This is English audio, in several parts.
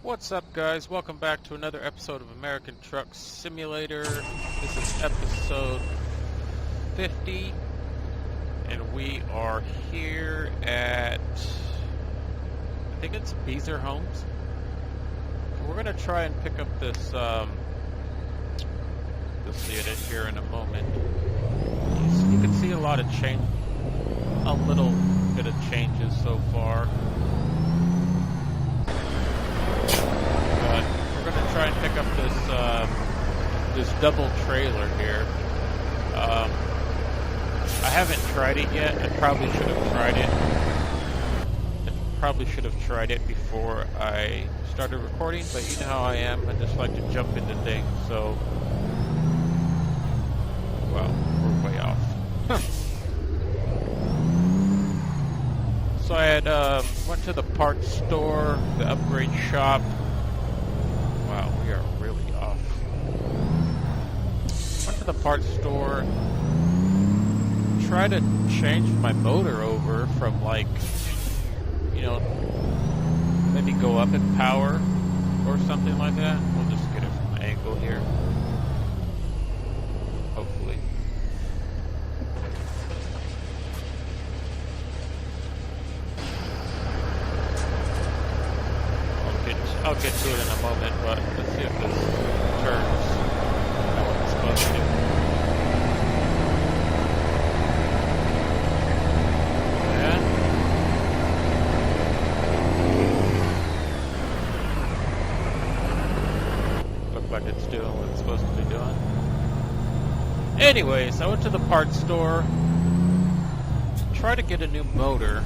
What's up, guys? Welcome back to another episode of American Truck Simulator. This is episode 50, and we are here at, I think it's Beezer Homes. So we're going to try and pick up this, you'll see it here in a moment. You can see a lot of change, a little bit of changes so far. We're going to try and pick up this double trailer here. I haven't tried it yet. I probably should have tried it before I started recording, but you know how I am. I just like to jump into things, so... Well, we're way off. So I had went to the parts store, the upgrade shop. Wow, we are really off. Went to the parts store, tried to change my motor over from, like, you know, maybe go up in power or something like that. We'll just get it from the angle here. Hopefully. I'll get to it in a moment, but let's see if this turns how it's supposed to. Yeah. Looks like it's doing what it's supposed to be doing. Anyways, I went to the parts store, tried to get a new motor.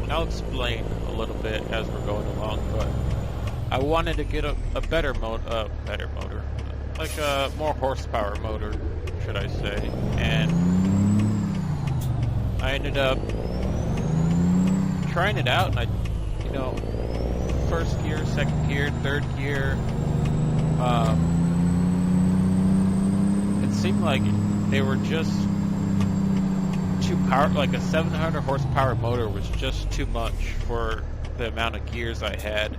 I'll explain a little bit as we're going along, but I wanted to get a better motor, like a more horsepower motor, should I say, and I ended up trying it out, and I, you know, first gear, second gear, third gear, it seemed like they were just too power, like a 700 horsepower motor was just too much for the amount of gears I had.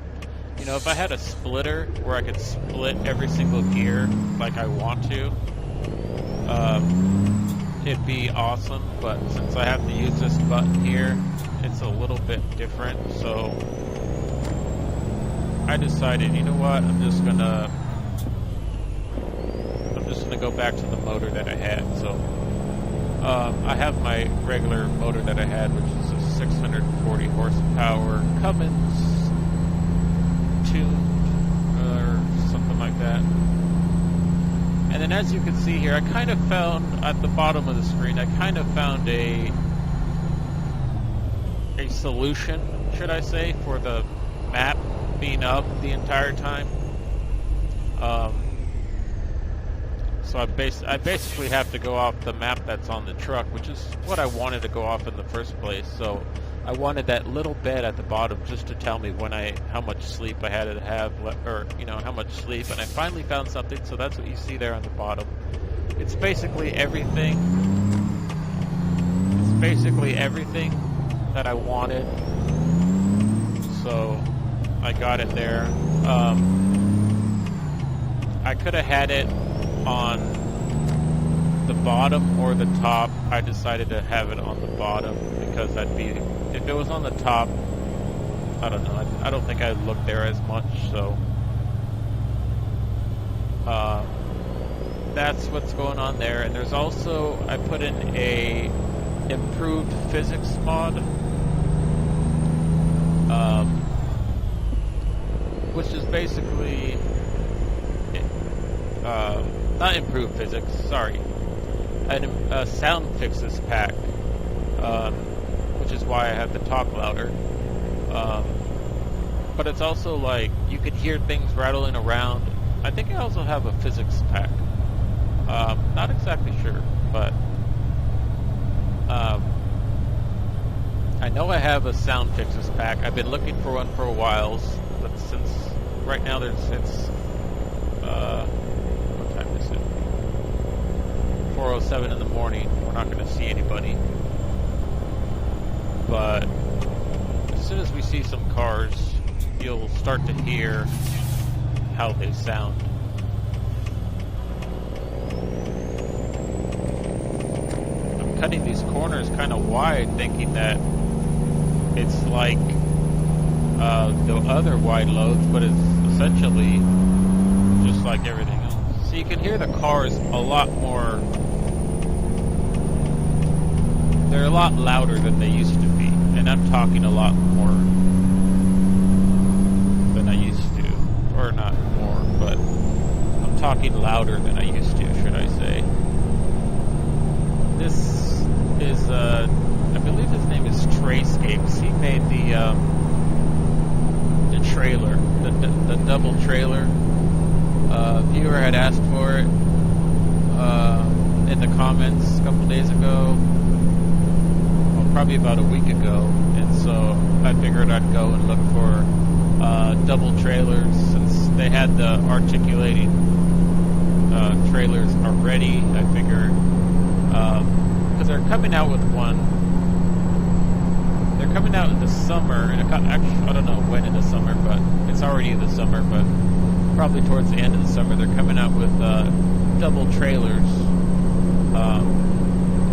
You know, if I had a splitter where I could split every single gear like I want to, it'd be awesome, but since I have to use this button here, it's a little bit different, so I decided, you know what, I'm just gonna go back to the motor that I had. So I have my regular motor that I had, which is a 640 horsepower Cummins tuned or something like that. And then, as you can see here, I kind of found at the bottom of the screen, I kind of found a solution, should I say, for the map being up the entire time. So I basically have to go off the map that's on the truck, which is what I wanted to go off in the first place. So I wanted that little bed at the bottom just to tell me how much sleep I had to have, or, you know, how much sleep. And I finally found something, so that's what you see there on the bottom. It's basically everything. It's basically everything that I wanted. So I got it there. I could have had it on the bottom or the top. I decided to have it on the bottom because if it was on the top, I don't know, I don't think I'd look there as much, so that's what's going on there. And there's also, I put in a improved physics mod, which is basically not improved physics, sorry, a sound fixes pack, which is why I have to talk louder, but it's also like, you could hear things rattling around. I think I also have a physics pack, not exactly sure, but I know I have a sound fixes pack. I've been looking for one for a while, but since right now it's 4:07 in the morning, we're not going to see anybody. But soon as we see some cars, you'll start to hear how they sound. I'm cutting these corners kind of wide, thinking that it's like the other wide loads, but it's essentially just like everything else. So you can hear the cars a lot more. They're a lot louder than they used to be, and I'm talking a lot more than I used to, or not more, but I'm talking louder than I used to, should I say. This is, I believe his name is Trayscapes. He made the trailer, the double trailer. Viewer had asked for it in the comments a couple days ago. Probably about a week ago, and so I figured I'd go and look for double trailers since they had the articulating trailers already. I figured because they're coming out with one. They're coming out in the summer, and actually I don't know when in the summer, but it's already in the summer. But probably towards the end of the summer, they're coming out with double trailers.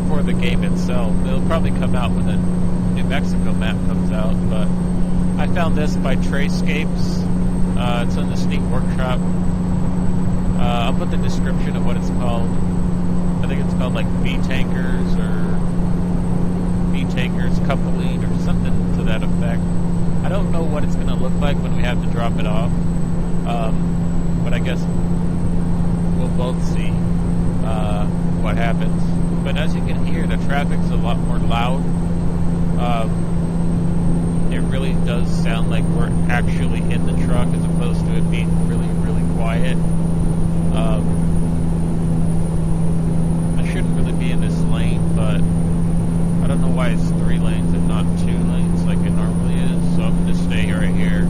For the game itself. They'll probably come out when the New Mexico map comes out, but I found this by Trayscapes. It's in the Steam Workshop. I'll put the description of what it's called. I think it's called like B-Tankers or B-Tankers Coupling or something to that effect. I don't know what it's going to look like when we have to drop it off, but I guess we'll both see what happens. But as you can hear, the traffic's a lot more loud. It really does sound like we're actually in the truck as opposed to it being really, really quiet. I shouldn't really be in this lane, but I don't know why it's 3 lanes and not 2 lanes like it normally is, so I'm going to stay right here.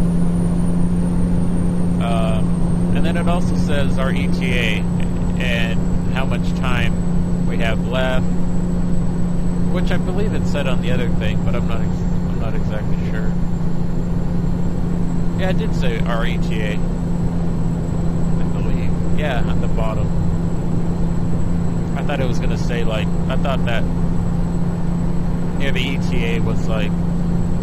And then it also says our ETA and how much time we have left, which I believe it said on the other thing, but I'm not exactly sure. Yeah, it did say our ETA, I believe. Yeah, at the bottom. I thought it was gonna say like, I thought that the ETA was like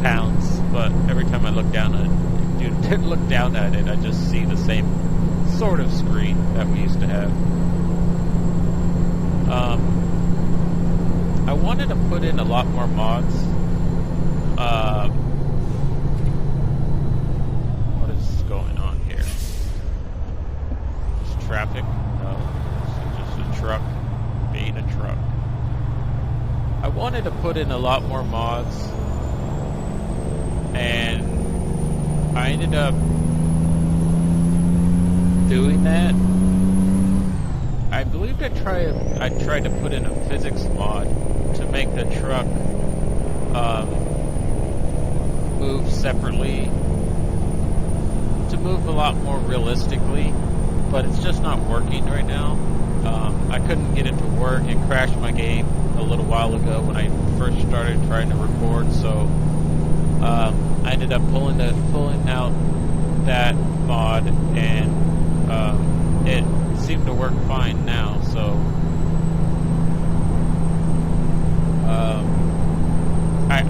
pounds, but every time I look down at it, I just see the same sort of screen that we used to have. I wanted to put in a lot more mods. What is going on here? Is traffic? No, it's just a truck being a truck. I wanted to put in a lot more mods, and I ended up doing that. I believe I tried to put in a physics mod to make the truck move separately, to move a lot more realistically, but it's just not working right now. I couldn't get it to work. It crashed my game a little while ago when I first started trying to record, so I ended up pulling out that mod, and it seemed to work fine now, so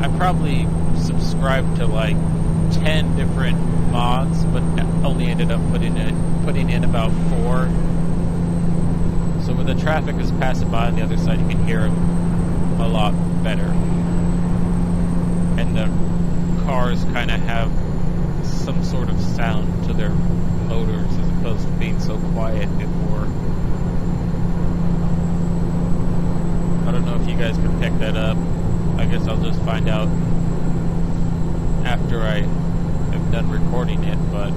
I probably subscribed to like 10 different mods, but only ended up putting in about 4. So when the traffic is passing by on the other side, you can hear them a lot better, and the cars kind of have some sort of sound to their motors as opposed to being so quiet before. I don't know if you guys can pick that up. I guess I'll just find out after I am done recording it, but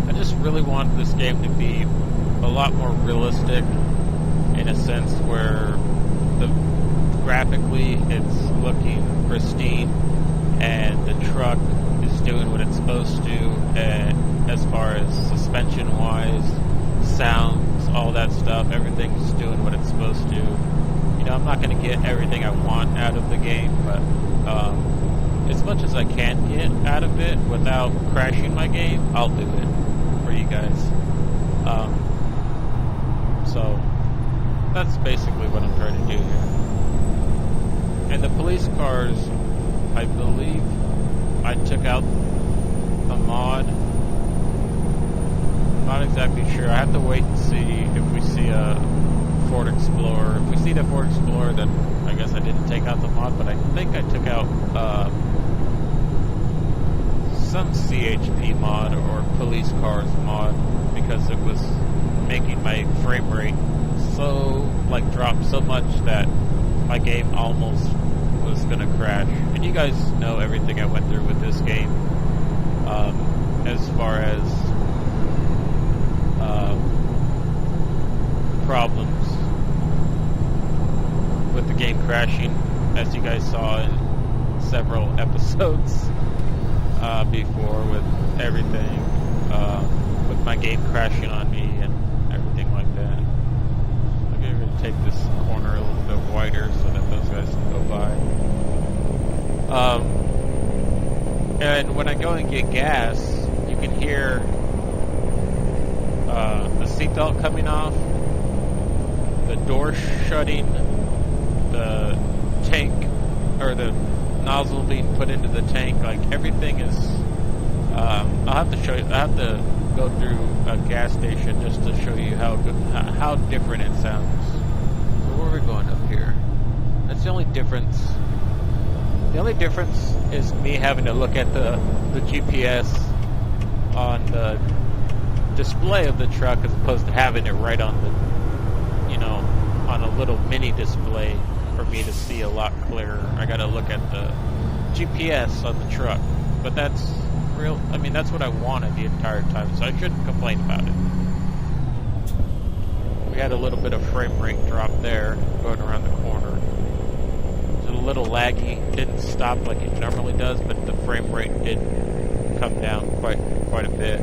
I just really want this game to be a lot more realistic, in a sense where graphically it's looking pristine and the truck is doing what it's supposed to, and as far as suspension wise, sounds, all that stuff, everything's doing what it's supposed to. know, I'm not going to get everything I want out of the game, but as much as I can get out of it without crashing my game, I'll do it for you guys. So that's basically what I'm trying to do here. And the police cars, I believe I took out the mod. Not exactly sure. I have to wait and see if we see a Ford Explorer. If we see the Ford Explorer, then I guess I didn't take out the mod, but I think I took out some CHP mod or police cars mod because it was making my frame rate drop so much that my game almost was gonna crash. And you guys know everything I went through with this game, as far as problems with the game crashing, as you guys saw in several episodes before, with everything, with my game crashing on me and everything like that. I'm going to take this corner a little bit wider so that those guys can go by. And when I go and get gas, you can hear the seatbelt coming off, the door shutting, the tank or the nozzle being put into the tank. Like, everything is I'll have to show you. I have to go through a gas station just to show you how different it sounds. So where are we going up here? That's the only difference. The only difference is me having to look at the GPS on the display of the truck as opposed to having it right on the, on a little mini display for me to see a lot clearer. I gotta look at the GPS on the truck, but that's that's what I wanted the entire time, so I shouldn't complain about it. We had a little bit of frame rate drop there, going around the corner. It's a little laggy, didn't stop like it normally does, but the frame rate did come down quite a bit.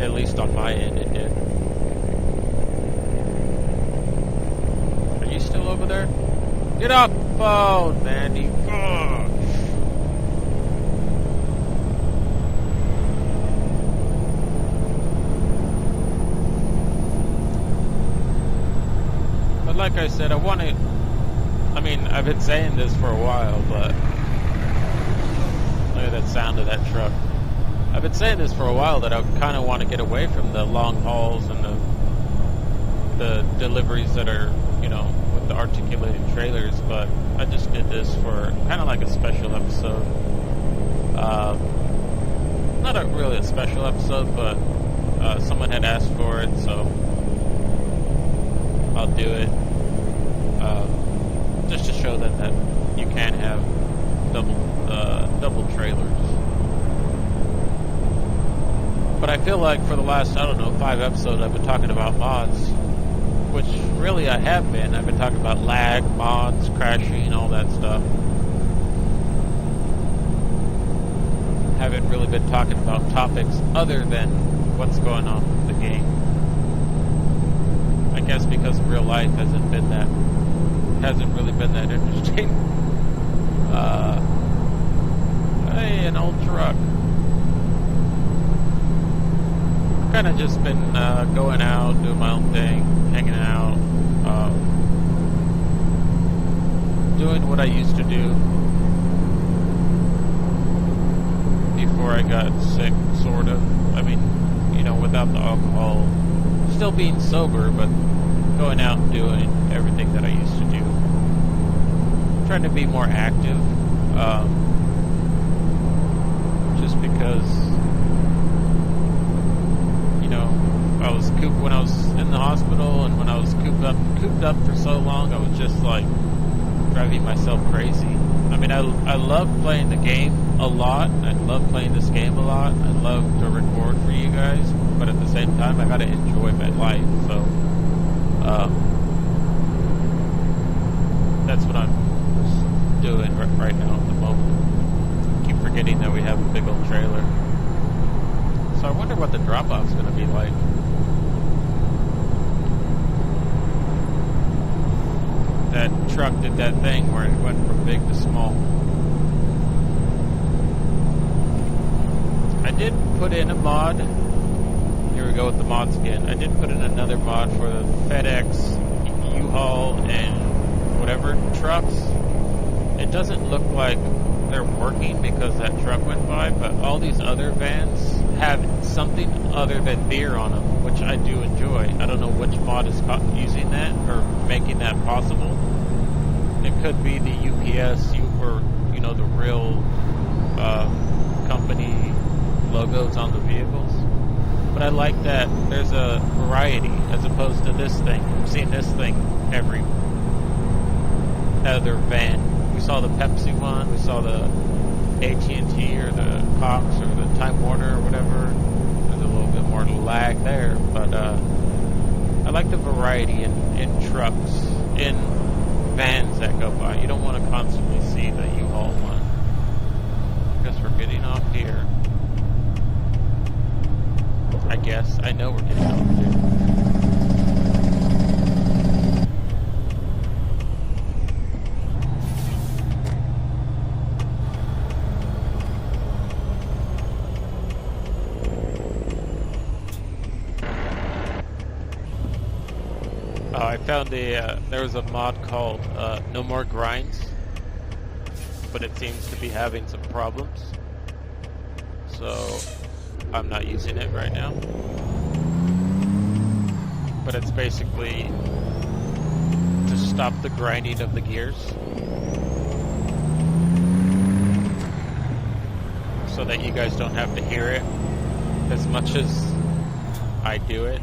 At least on my end it did. Are you still over there? Get up! Oh, Mandy. Oh. But like I said, I've been saying this for a while, but look at that sound of that truck. I've been saying this for a while that I kind of want to get away from the long hauls and the deliveries that are, with the articulated trailers, but I just did this for kind of like a special episode. Not really a special episode, but someone had asked for it, so I'll do it. Just to show them that you can have double trailers. But I feel like for the last, 5 episodes I've been talking about mods, which really I have been. I've been talking about lag, mods, crashing, all that stuff. Haven't really been talking about topics other than what's going on with the game. I guess because real life hasn't really been that interesting. Hey, an old truck. I've kind of just been going out, doing my own thing, hanging out, doing what I used to do before I got sick, sort of. Without the alcohol. Still being sober, but going out and doing everything that I used to do. Trying to be more active, just because, when I was in the hospital and when I was cooped up for so long, I was just like driving myself crazy. I love playing the game a lot. I love playing this game a lot. I love to record for you guys, but at the same time, I gotta enjoy my life. So, that's what I'm doing right now at the moment. Keep forgetting that we have a big old trailer. So I wonder what the drop-off's gonna be like. that truck did that thing where it went from big to small. I did put in a mod. Here we go with the mods again. I did put in another mod for the FedEx, U-Haul, and whatever trucks. It doesn't look like they're working because that truck went by, but all these other vans have something other than beer on them, which I do enjoy. I don't know which mod is using that or making that possible. It could be the UPS or the real company logos on the vehicles. But I like that there's a variety as opposed to this thing. I'm seeing this thing every other van. We saw the Pepsi one, we saw the AT&T or the Cox or the Time Warner or whatever. There's a little bit more lag there, but I like the variety in trucks, in vans that go by. You don't want to constantly see the U-Haul one. I guess we're getting off here. I guess. I know we're getting off here. I found there was a mod called No More Grinds, but it seems to be having some problems, so I'm not using it right now. But it's basically to stop the grinding of the gears so that you guys don't have to hear it as much as I do it.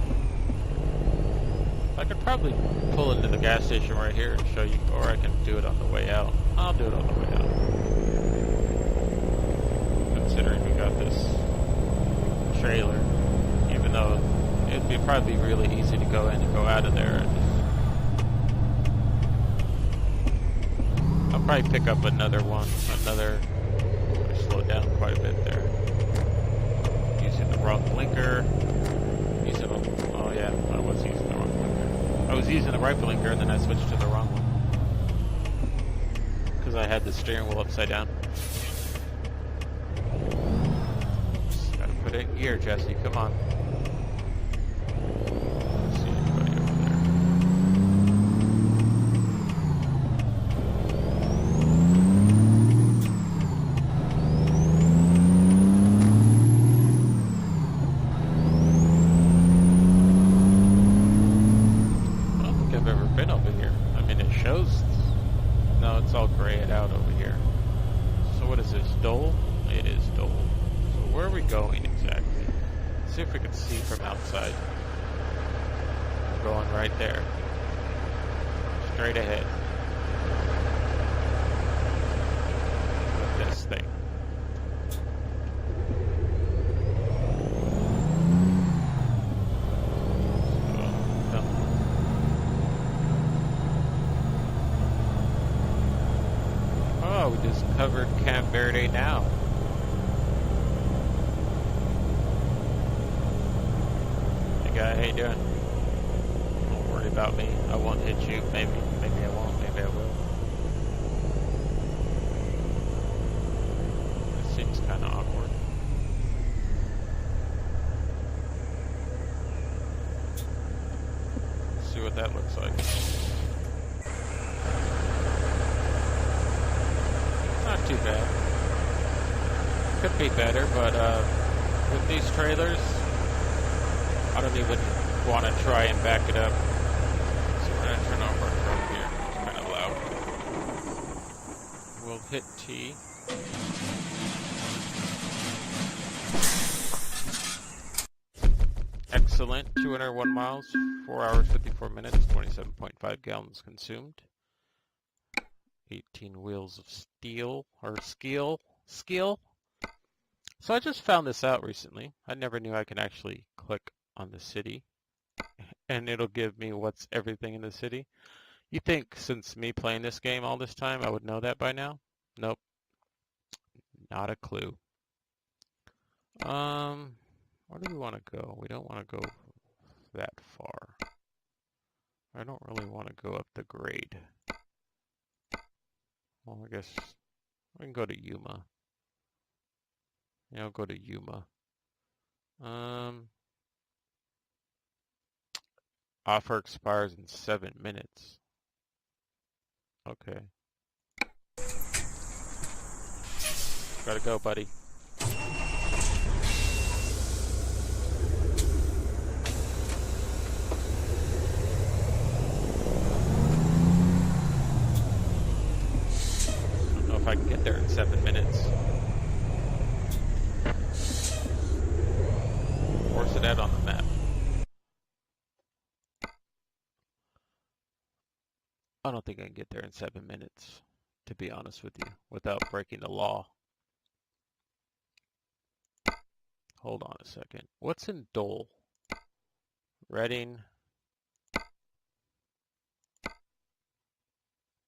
I could probably pull into the gas station right here and show you, or I can do it on the way out. I'll do it on the way out. Considering we got this trailer, even though it'd be probably really easy to go in and go out of there. I'll probably pick up another one, I slowed down quite a bit there. Using the wrong blinker. Oh yeah, I was using the wrong blinker. I was using the right blinker and then I switched to the wrong one. Because I had the steering wheel upside down. Just gotta put it in gear, Jesse, come on. Let's see anybody over there. It's all grayed out over here. So what is this, Dole? It is Dole. So where are we going exactly? Let's see if we can see from outside. We're going right there. Straight ahead. With this thing. We just covered Camp Verde now. Hey guy, how you doing? Don't worry about me. I won't hit you. Maybe I won't. Maybe I will. This seems kind of awkward. Let's see what that looks like. Not too bad. Could be better, but with these trailers, I don't even want to try and back it up. So we're going to turn off our truck here. It's kind of loud. We'll hit T. Excellent. 201 miles, 4 hours, 54 minutes, 27.5 gallons consumed. 18 wheels of steel, or skill. So I just found this out recently. I never knew I could actually click on the city and it'll give me what's everything in the city. You think since me playing this game all this time I would know that by now? Nope. Not a clue. Where do we want to go? We don't want to go that far. I don't really want to go up the grade. Well, I guess we can go to Yuma. Yeah, I'll go to Yuma. Offer expires in 7 minutes. Okay. Gotta go, buddy. I don't know if I can get there in 7 minutes. Where's it at on the map? I don't think I can get there in 7 minutes, to be honest with you, without breaking the law. Hold on a second. What's in Dole? Reading.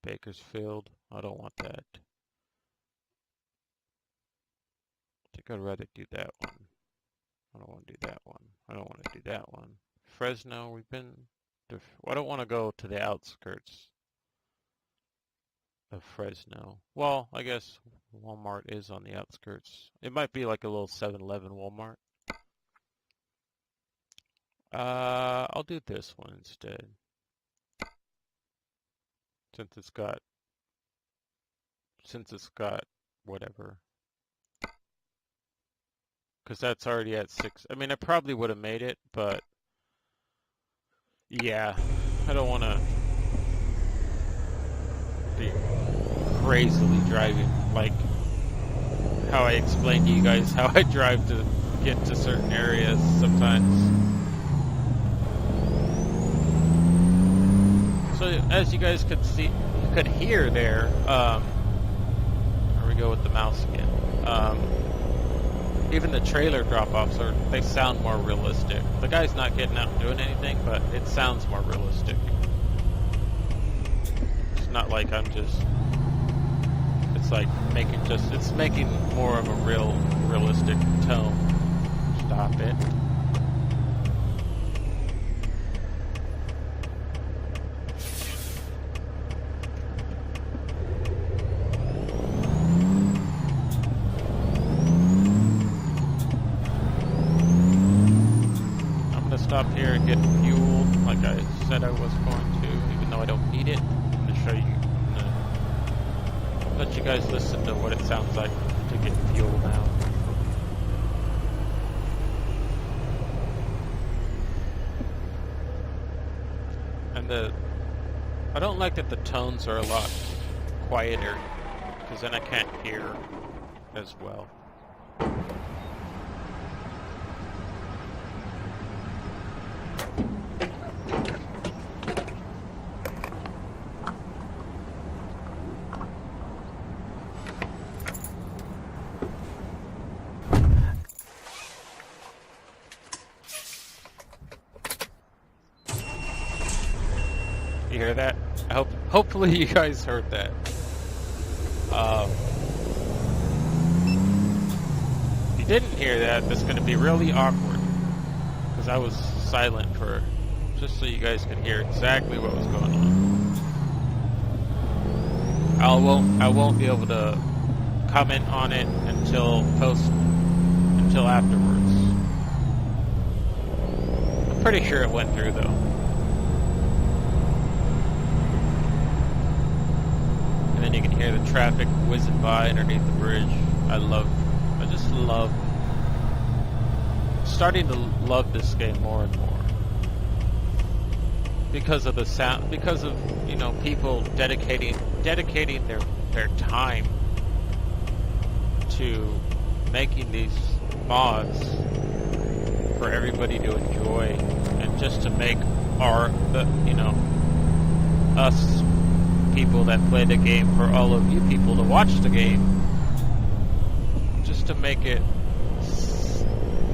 Bakersfield. I don't want that. I think I'd rather do that one. I don't want to do that one. I don't want to do that one. Fresno, we've been... I don't want to go to the outskirts of Fresno. Well, I guess Walmart is on the outskirts. It might be like a little 7-Eleven Walmart. I'll do this one instead. Since it's got whatever. Because that's already at 6. I mean, I probably would have made it, but yeah, I don't want to be crazily driving, like how I explained to you guys how I drive to get to certain areas sometimes. So as you guys could see, you could hear there, there we go with the mouse again. Even the trailer drop-offs, they sound more realistic. The guy's not getting out and doing anything, but it sounds more realistic. It's not like I'm just... It's like it's making more of a realistic tone. Stop it. Stop here and get fuel like I said I was going to, even though I don't need it. I'm going to show you, I'm going to let you guys listen to what it sounds like to get fuel now. And I don't like that the tones are a lot quieter, because then I can't hear as well. You hear that? Hopefully you guys heard that. If you didn't hear that, that's going to be really awkward, because I was silent for just so you guys could hear exactly what was going on. I won't be able to comment on it until afterwards. I'm pretty sure it went through though. And then you can hear the traffic whizzing by underneath the bridge. I just love, starting to love this game more and more. Because of the sound, because of, you know, people dedicating their time to making these mods for everybody to enjoy, and just to make us people that play the game, for all of you people to watch the game, just to make it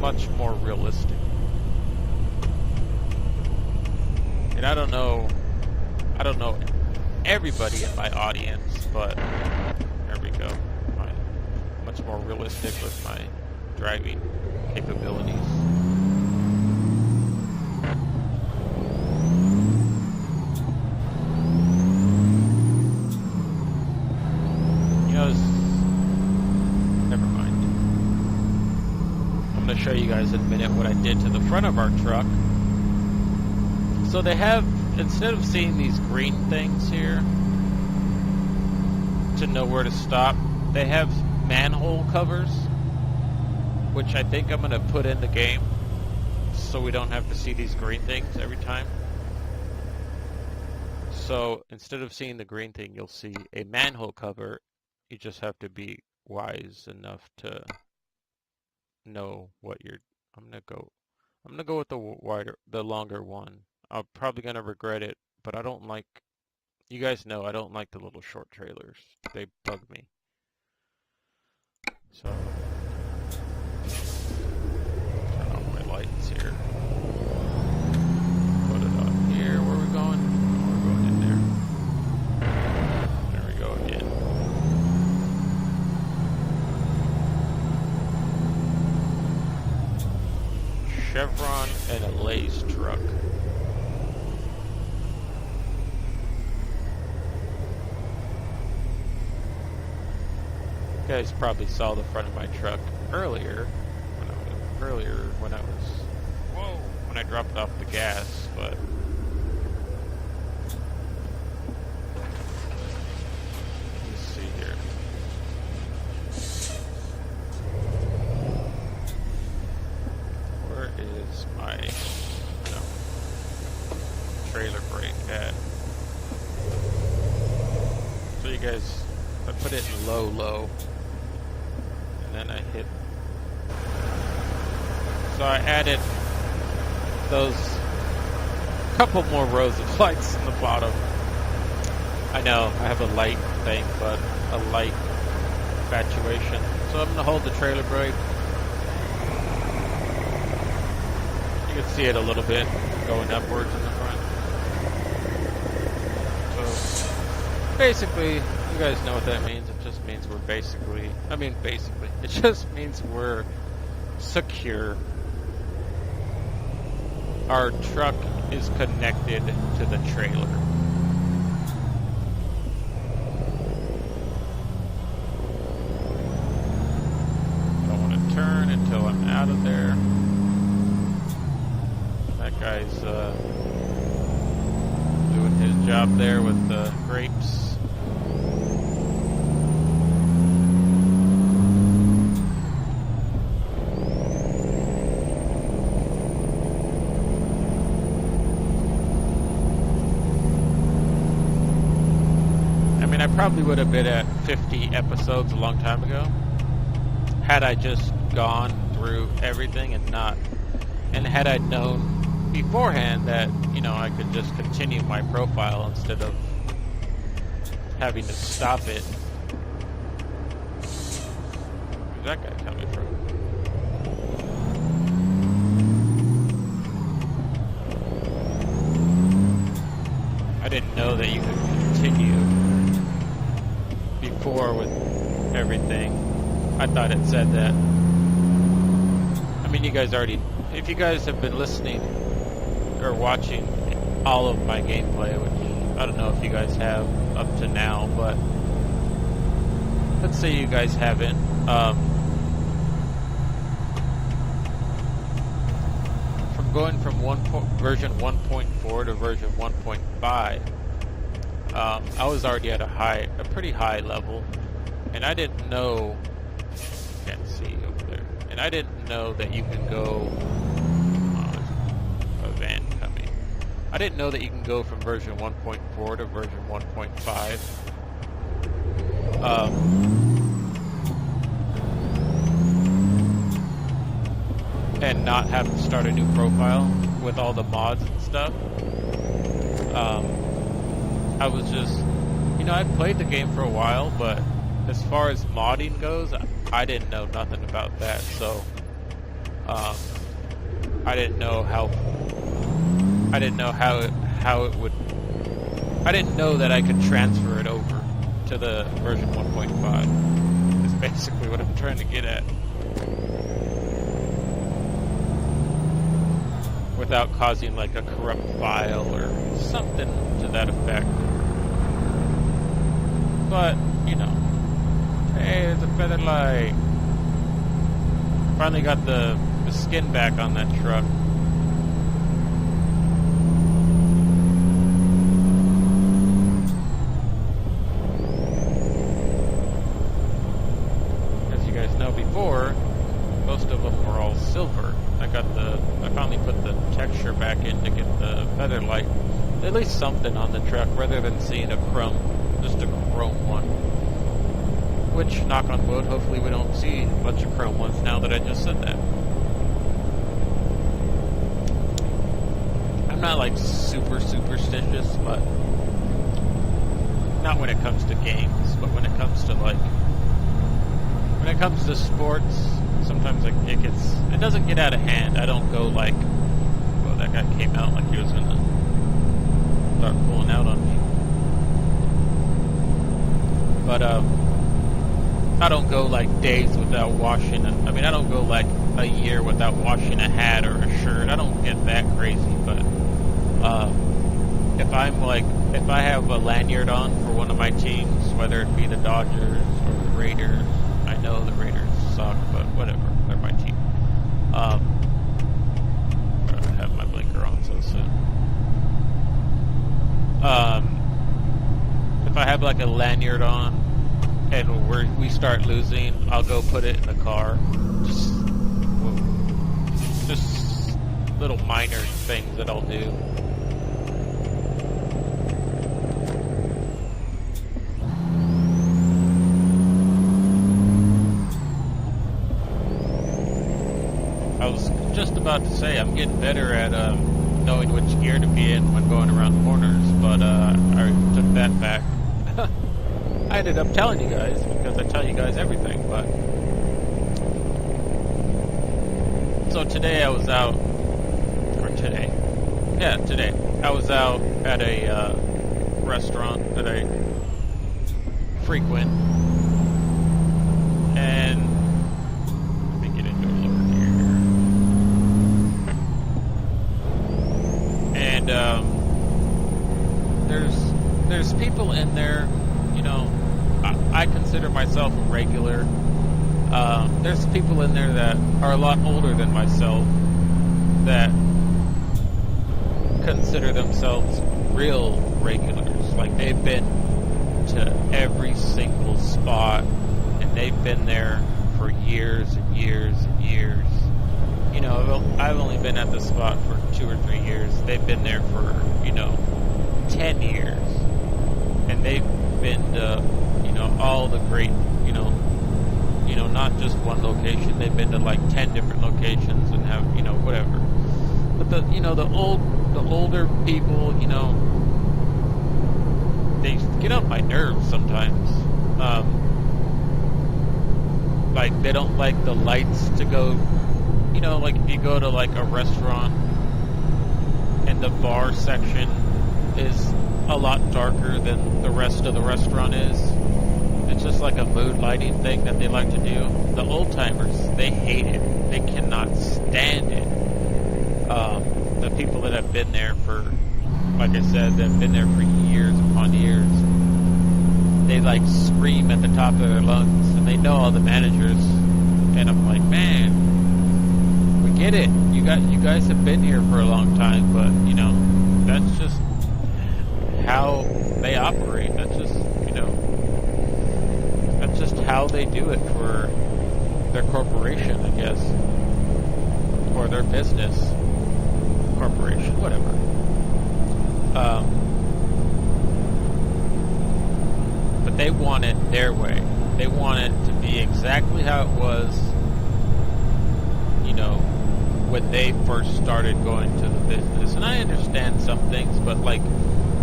much more realistic. And I don't know everybody in my audience, but there we go. Much more realistic with my driving capabilities. show you guys in a minute what I did to the front of our truck. So they have, instead of seeing these green things here to know where to stop, they have manhole covers, which I think I'm going to put in the game so we don't have to see these green things every time. So instead of seeing the green thing, you'll see a manhole cover. You just have to be wise enough to know what you're. I'm gonna go with the longer one. I'm probably gonna regret it, but I don't like. You guys know I don't like the little short trailers. They bug me. So turn off my lights here. Put it on here. Where are we going? We're going in there. There we go again. Chevron and a Lay's truck. You guys probably saw the front of my truck earlier when I dropped off the gas, but let's see here. Where is my trailer brake at? So you guys, I put it in low. And then I hit. So I added those couple more rows of lights in the bottom. I know I have a light thing, but a light infatuation. So I'm going to hold the trailer brake. You can see it a little bit going upwards in the front. So basically, you guys know what that means. It just means we're it just means we're secure. Our truck is connected to the trailer. Don't want to turn until I'm out of there. That guy's doing his job there with the grapes. I probably would have been at 50 episodes a long time ago had I just gone through everything and had I known beforehand that, I could just continue my profile instead of having to stop it. Where's that guy coming from? I didn't know that you could continue before with everything. I thought it said that. I mean, you guys already, if you guys have been listening or watching all of my gameplay, which I don't know if you guys have up to now, but let's say you guys haven't. From going from version 1.4 to version 1.5, I was already at a pretty high level, and I didn't know, can't see over there, and I didn't know that you can go, a van coming, I didn't know that you can go from version 1.4 to version 1.5, and not have to start a new profile with all the mods and stuff. I was just, I'd played the game for a while, but as far as modding goes, I didn't know nothing about that, so I didn't know how it would, I didn't know that I could transfer it over to the version 1.5, is basically what I'm trying to get at. Without causing like a corrupt file or something to that effect. But, hey, there's a feather light. Finally got the the skin back on that truck. As you guys know, before, most of them were all silver. I finally put the texture back in to get the feather light. At least something on the truck, rather than seeing a chrome, just a chrome one. Which, knock on wood, hopefully we don't see a bunch of chrome ones now that I just said that. I'm not like super superstitious, but not when it comes to games, but when it comes to sports, sometimes it doesn't get out of hand. I don't go like, well, that guy came out like he was gonna start pulling out on me. But I don't go like days without washing it. I mean, I don't go like a year without washing a hat or a shirt. I don't get that crazy, but if I have a lanyard on for one of my teams, whether it be the Dodgers or the Raiders, I know the Raiders suck, but whatever, they're my team. I have my blinker on so soon. If I have like a lanyard on and we start losing, I'll go put it in the car. Just little minor things that I'll do. I was just about to say I'm getting better at knowing which gear to be in when going around corners, but I took that back. I ended up telling you guys, because I tell you guys everything, but... So today I was out... Or today? Yeah, today. I was out at a restaurant that I frequent, and... Let me get into a lower gear here. And, there's people in there, you know, I consider myself a regular. There's people in there that are a lot older than myself that consider themselves real regulars. Like, they've been to every single spot, and they've been there for years and years and years. You know, I've only been at the spot for 2 or 3 years. They've been there for, 10 years. And they've been to, all the great, not just one location. They've been to like 10 different locations and have, whatever. But the older people, they get on my nerves sometimes. Like, they don't like the lights to go, like if you go to like a restaurant and the bar section is a lot darker than the rest of the restaurant is. It's just like a mood lighting thing that they like to do. The old timers, they hate it. They cannot stand it. The people that have been there for, like I said, that have been there for years upon years, they like scream at the top of their lungs, and they know all the managers. And I'm like, man, we get it. You guys have been here for a long time, but that's just how they operate. That's just, that's just how they do it for their corporation, I guess, or their business corporation, whatever. But they want it their way. They want it to be exactly how it was, when they first started going to the business. And I understand some things, but like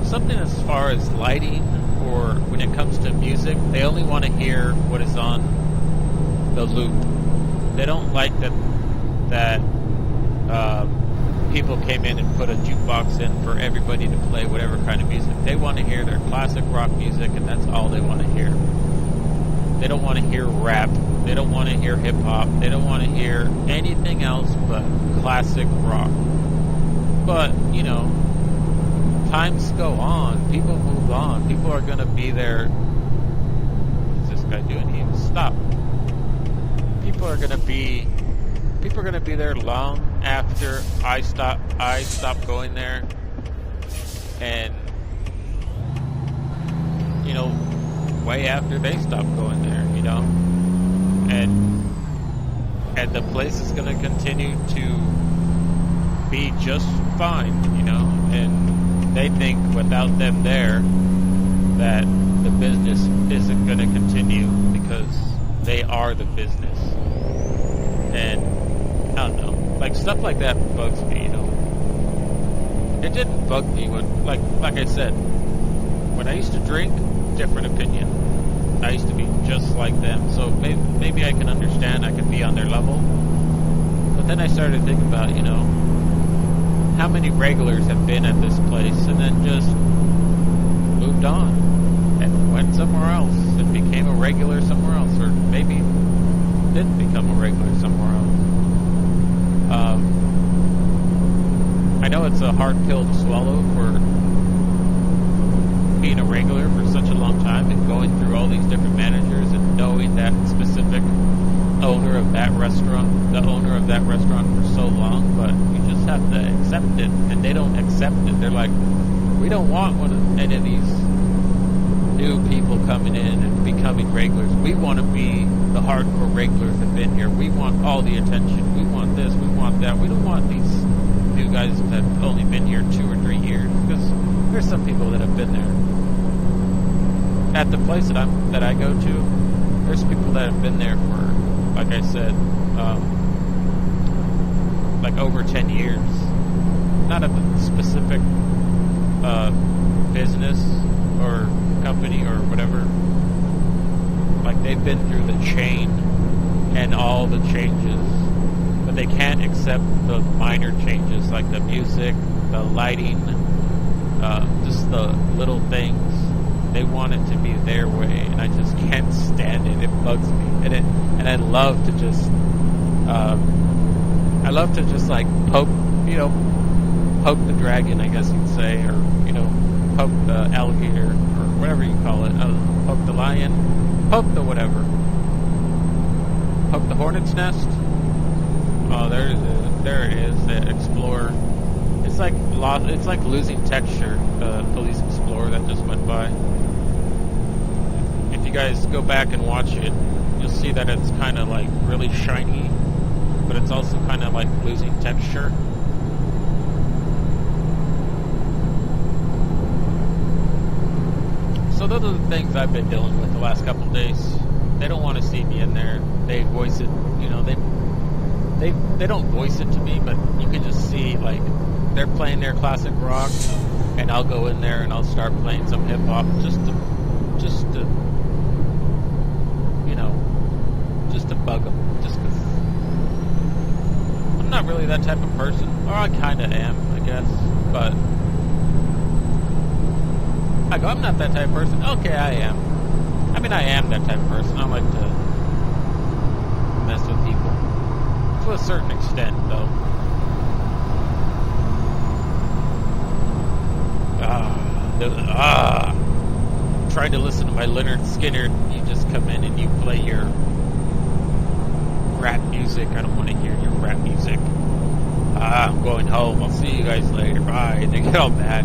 something as far as lighting, or when it comes to music, they only want to hear what is on the loop. They don't like that people came in and put a jukebox in for everybody to play whatever kind of music. They want to hear their classic rock music, and that's all they want to hear. They don't want to hear rap. They don't want to hear hip-hop. They don't want to hear anything else but classic rock. But, times go on. People move on. People are going to be there. What's this guy doing? He stop. People are going to be people are going to be there long after I stop going there, and you know, way after they stop going there, you know, and the place is going to continue to be just fine, you know, and they think without them there that the business isn't going to continue because they are the business. And I don't know, like stuff like that bugs me, you know. It didn't bug me when, like I said, when I used to drink, different opinion. I used to be just like them, so maybe I can understand, I can be on their level. But then I started thinking about, you know, how many regulars have been at this place and then just moved on and went somewhere else and became a regular somewhere else, or maybe didn't become a regular somewhere else. I know it's a hard pill to swallow for being a regular for such a long time and going through all these different managers and knowing that specific owner of that restaurant, the owner of that restaurant for so long, but you just have to accept it, and they don't accept it. They're like, we don't want any of these new people coming in and becoming regulars. We want to be the hardcore regulars that have been here. We want all the attention. We want this, we want that. We don't want these new guys that have only been here 2 or 3 years, because there's some people that have been there. At the place that I go to, there's people that have been there for, like I said, like over 10 years. Not a specific business or company or whatever. Like they've been through the chain and all the changes, but they can't accept the minor changes like the music, the lighting, just the little things. They want it to be their way, and I just can't stand it. It bugs me, and I love to just, like poke the dragon, I guess you'd say, or you know, poke the alligator or whatever you call it. I don't know, poke the lion, poke the whatever, poke the hornet's nest. Oh, there it is. The Explorer. It's like losing texture. The Police Explorer that just went by. If you guys go back and watch it, you'll see that it's kind of like really shiny, but it's also kind of like losing texture. So those are the things I've been dealing with the last couple of days. They don't want to see me in there. They voice it, you know, they don't voice it to me, but you can just see, like, they're playing their classic rock, and I'll go in there and I'll start playing some hip hop just to you know, just to bug them, just because I'm not really that type of person, or I kind of am, I guess, but I go, I'm not that type of person. Okay, I am. I mean, I am that type of person. I like to mess with people to a certain extent, though. Trying to listen to my Leonard Skinner. You just come in and you play your rap music. I don't want to hear your rap music. I'm going home. I'll see you guys later. Bye. And they get all mad.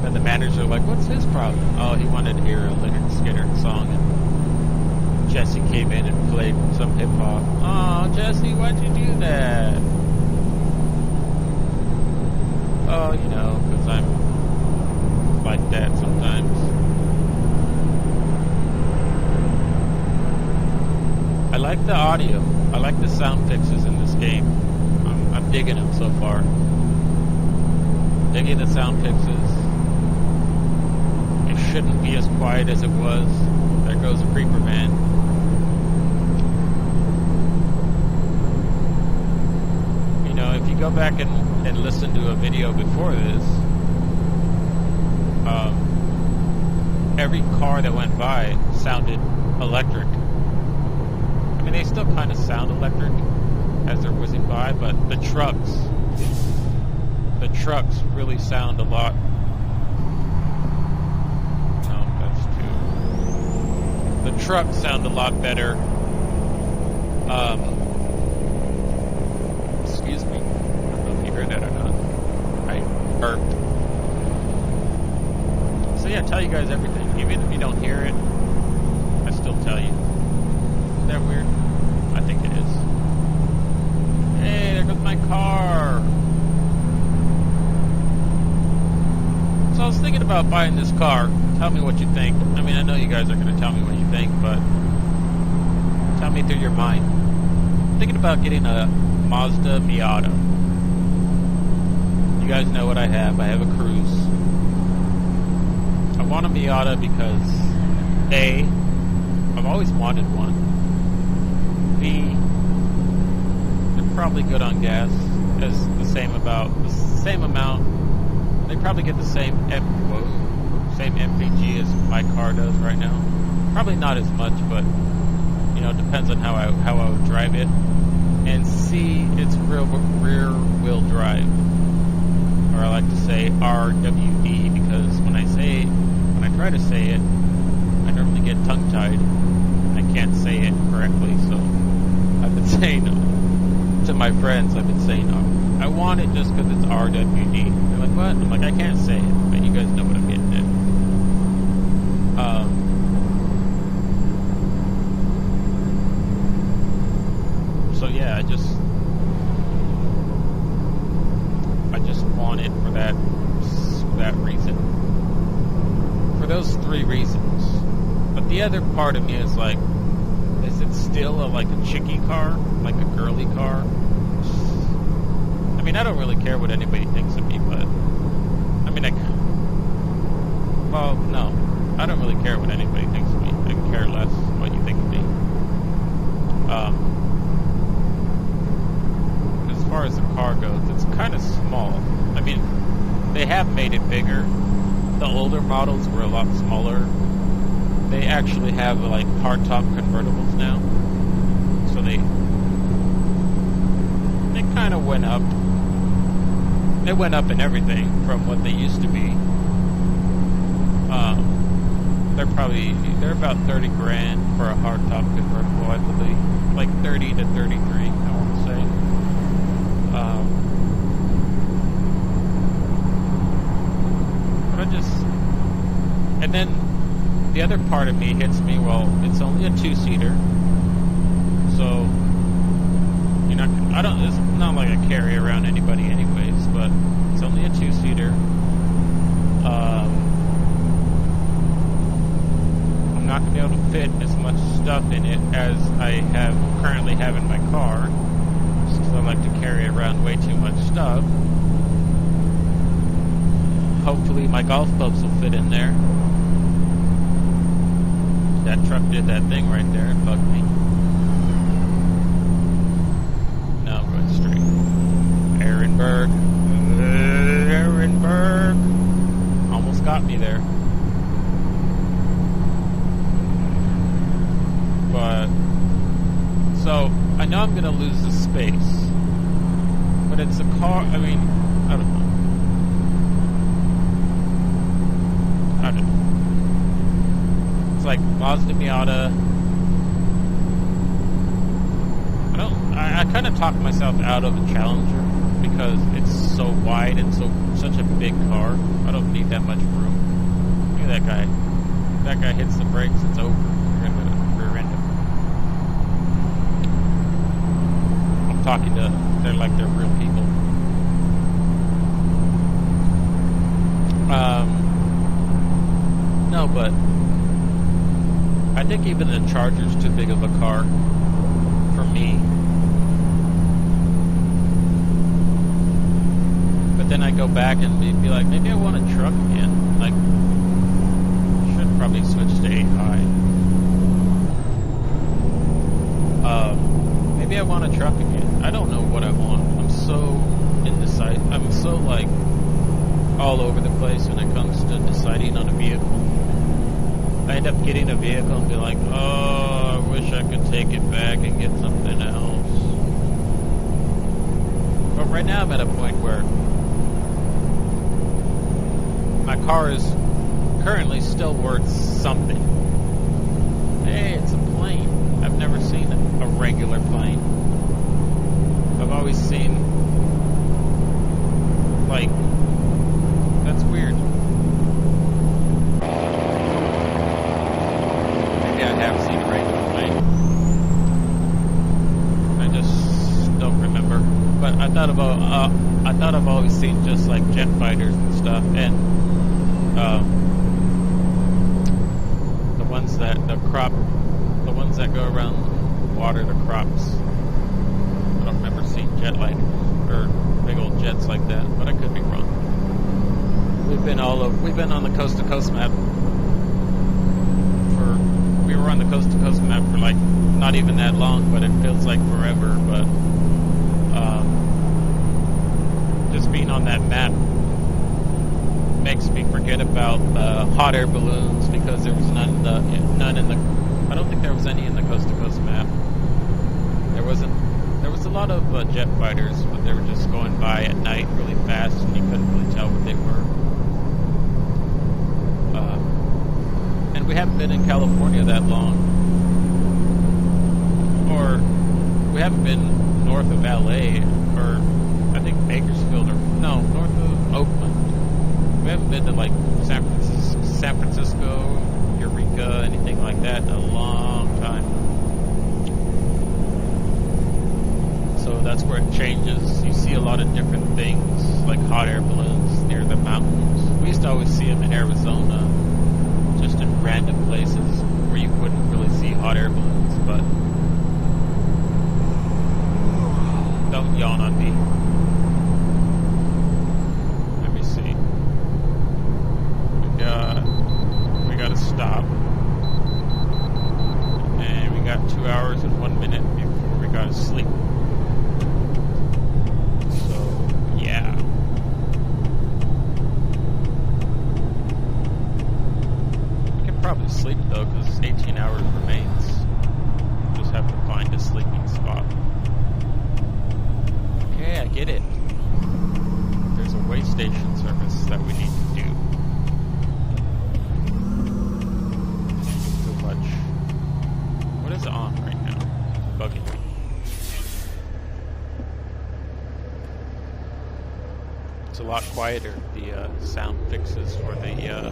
And the manager like, what's his problem? Oh, he wanted to hear a Leonard Skinner song, and Jesse came in and played some hip hop. Oh, Jesse, why'd you do that? Oh, you know, because I'm like that sometimes. I like the audio. I like the sound fixes in this game. I'm digging them so far. Digging the sound fixes. It shouldn't be as quiet as it was. There goes a creeper man. You know, if you go back and listen to a video before this, every car that went by sounded electric. I mean, they still kind of sound electric as they're whizzing by, but the trucks really sound a lot. No, that's too. The trucks sound a lot better burped. So yeah, tell you guys everything. Even if you don't hear it, I still tell you. Is that weird? I think it is. Hey, there goes my car. So I was thinking about buying this car. Tell me what you think. I mean, I know you guys are going to tell me what you think, but tell me through your mind. I'm thinking about getting a Mazda Miata. You guys know what I have. I have a Cruise. I want a Miata because A, I've always wanted one. B, they're probably good on gas. As the same amount. They probably get the same MPG as my car does right now. Probably not as much, but you know, it depends on how I would drive it. And C, it's rear wheel drive, or I like to say RWD, because when I try to say it, I normally get tongue tied. I can't say it correctly, so I've been saying to my friends, I want it just because it's RWD. They're like, what? I'm like, I can't say it, but you guys know what I'm getting at. So yeah, I just want it for that reason. For those three reasons. But the other part of me is like, is it still like a chickie car? Like a girly car? I mean, I don't really care what anybody thinks of me, but I mean, no, I don't really care what anybody thinks of me. I can care less what you think of me. As far as the car goes, it's kind of small. I mean, they have made it bigger. The older models were a lot smaller. They actually have like hardtop convertibles now, so they kind of went up. They went up in everything from what they used to be. They're about 30 grand for a hardtop convertible, I believe. Like 30 to 33, I want to say. And then the other part of me hits me, well, it's only a two-seater, so it's not like I carry around anybody anyways, but it's only a two-seater. I'm not going to be able to fit as much stuff in it as I currently have in my car, just because I like to carry around way too much stuff. Hopefully my golf clubs will fit in there. That truck did that thing right there. It bugged me. No, I'm going straight. Ehrenberg. Almost got me there. But, so, I know I'm going to lose the space. But it's a car, I mean, I don't know. It's like Mazda Miata. I kind of talked myself out of the Challenger because it's so wide and such a big car. I don't need that much room. Look at that guy. If that guy hits the brakes, it's over. You're gonna rear end him. I'm talking to, they're like they're real people. No, but I think even the Charger's too big of a car for me. But then I go back and be like, maybe I want a truck again. Like, should probably switch to 8i. Maybe I want a truck again. I don't know what I want. I'm so indecisive. I'm so like all over the place when it comes to deciding on a vehicle. I end up getting a vehicle and be like, oh, I wish I could take it back and get something else. But right now I'm at a point where my car is currently still worth something. Hey, it's a plane. I've never seen a regular plane. I've always seen like I thought I've always seen just like jet fighters and stuff, and the ones that go around water the crops. I don't remember seeing jet lighters or big old jets like that, but I could be wrong. We've been on the coast to coast map we were on the coast to coast map for like not even that long, but it feels like forever. But just being on that map makes me forget about hot air balloons, because there was none in the. I don't think there was any in the coast to coast map. There was a lot of jet fighters, but they were just going by at night really fast, and you couldn't really tell what they were. And we haven't been in California that long, or we haven't been north of LA, or I think Bakersfield, or no, north of Oakland. We haven't been to like San Francisco, Eureka, anything like that in a long time. So that's where it changes. You see a lot of different things, like hot air balloons near the mountains. We used to always see them in Arizona, just in random places where you wouldn't really see hot air balloons. But don't yawn on me. Let me see. We got to stop, and we got 2 hours and 1 minute before we got to sleep. Yeah. We can probably sleep though, because 18 hours remains. Just have to find a sleeping spot. Okay, I get it. There's a way station service that we need to do. Too much. What is on right now? It's bugging me. It's a lot quieter, the sound fixes for the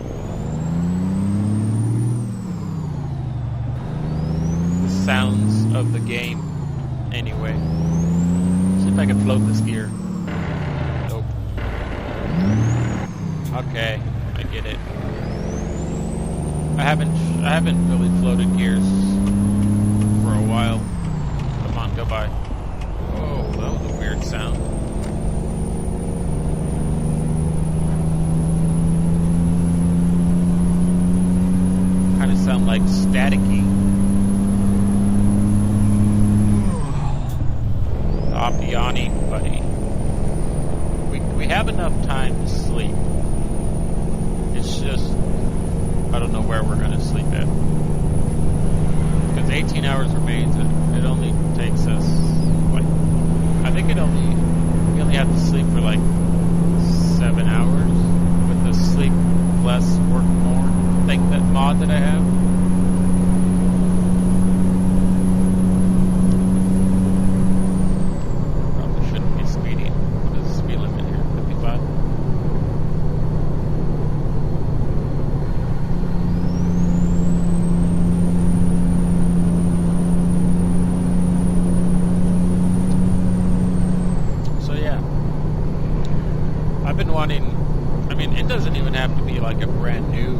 sounds of the game. Anyway, see if I can float this gear. Nope. Okay, I get it. I haven't really floated gears for a while. Come on, go by. Oh, that was a weird sound. Sound like staticky. Stop yawning, buddy. We have enough time to sleep. It's just I don't know where we're going to sleep at, because 18 hours remains. It only takes us like I think we only have to sleep for like 7 hours with the sleep less work more thing, that mod that I have. Probably shouldn't be speeding. What is the speed limit here? 55? So yeah, I've been wanting, I mean, it doesn't even have to be like a brand new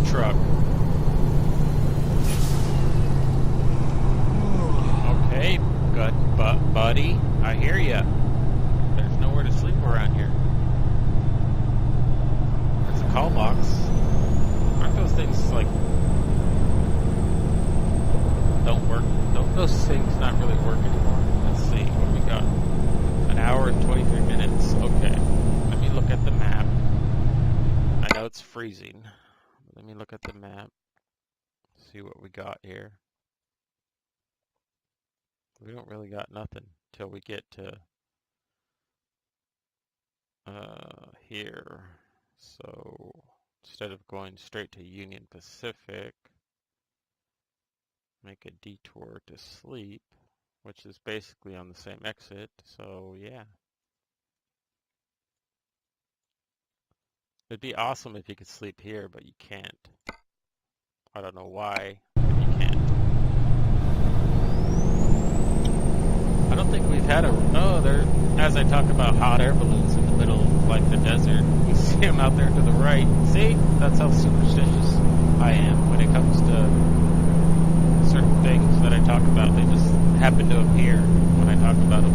truck. Okay, good, buddy, I hear ya. There's nowhere to sleep around here. There's a call box. Aren't those things like don't work? Don't those things not really work anymore? Let's see what we got. An hour and 23 minutes. Okay, let me look at the map. I know it's freezing. Let me look at the map. See what we got here. We don't really got nothing till we get to here. So instead of going straight to Union Pacific, make a detour to sleep, which is basically on the same exit. So yeah. It'd be awesome if you could sleep here, but you can't. I don't know why, but you can't. I don't think we've had a... Oh, there... As I talk about hot air balloons in the middle of, like, the desert, you see them out there to the right. See? That's how superstitious I am when it comes to certain things that I talk about. They just happen to appear when I talk about them.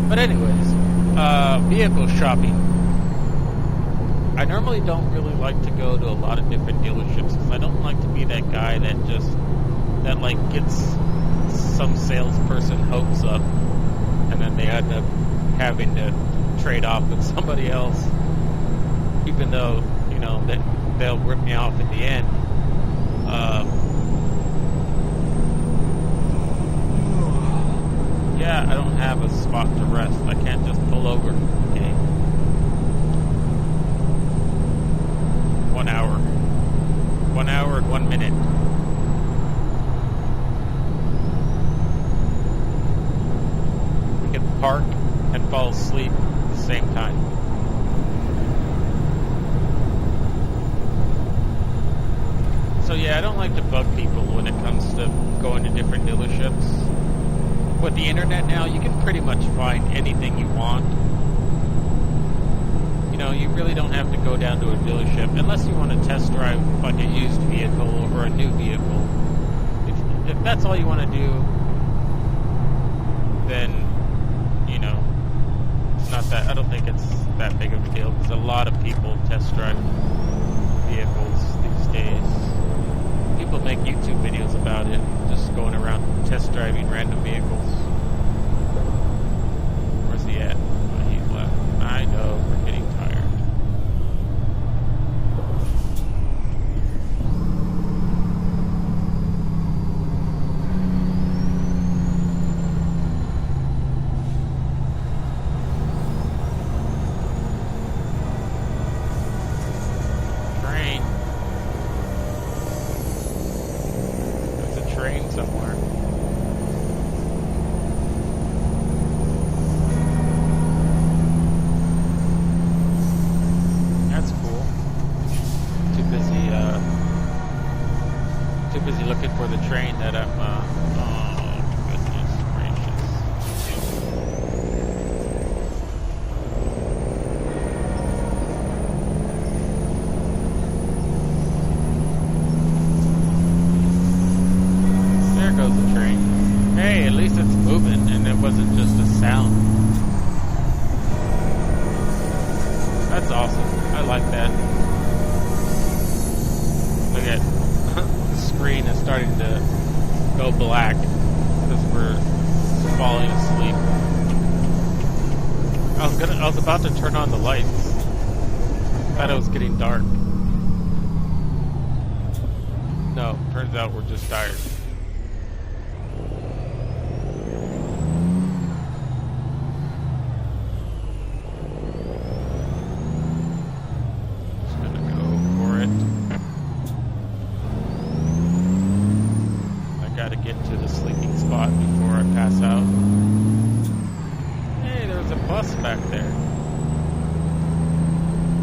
But anyways, vehicle shopping. I normally don't really like to go to a lot of different dealerships because I don't like to be that guy that like gets some salesperson hopes up and then they end up having to trade off with somebody else, even though, you know, that they'll rip me off at the end. Yeah, I don't have a spot to rest. I can't just pull over. Okay. 1 hour. 1 hour and 1 minute. We can park and fall asleep at the same time. So yeah, I don't like to bug people when it comes to going to different dealerships. With the internet now, you can pretty much find anything you want. You know, you really don't have to go down to a dealership unless you want to test drive like a used vehicle or a new vehicle. If that's all you want to do, then, you know, it's not that, I don't think it's that big of a deal because a lot of people test drive vehicles these days. People make YouTube videos about it, just going around test driving random vehicles. Where's he at? Oh, he's left. I know, we're getting tired. Somewhere. That's cool. Too busy looking for the train that I'm, oh, goodness gracious. There goes the train. Hey, at least it's moving and it wasn't just a sound. That's awesome. I like that. Look at the screen is starting to go black because we're falling asleep. I was about to turn on the lights. Thought it was getting dark. No, turns out we're just tired.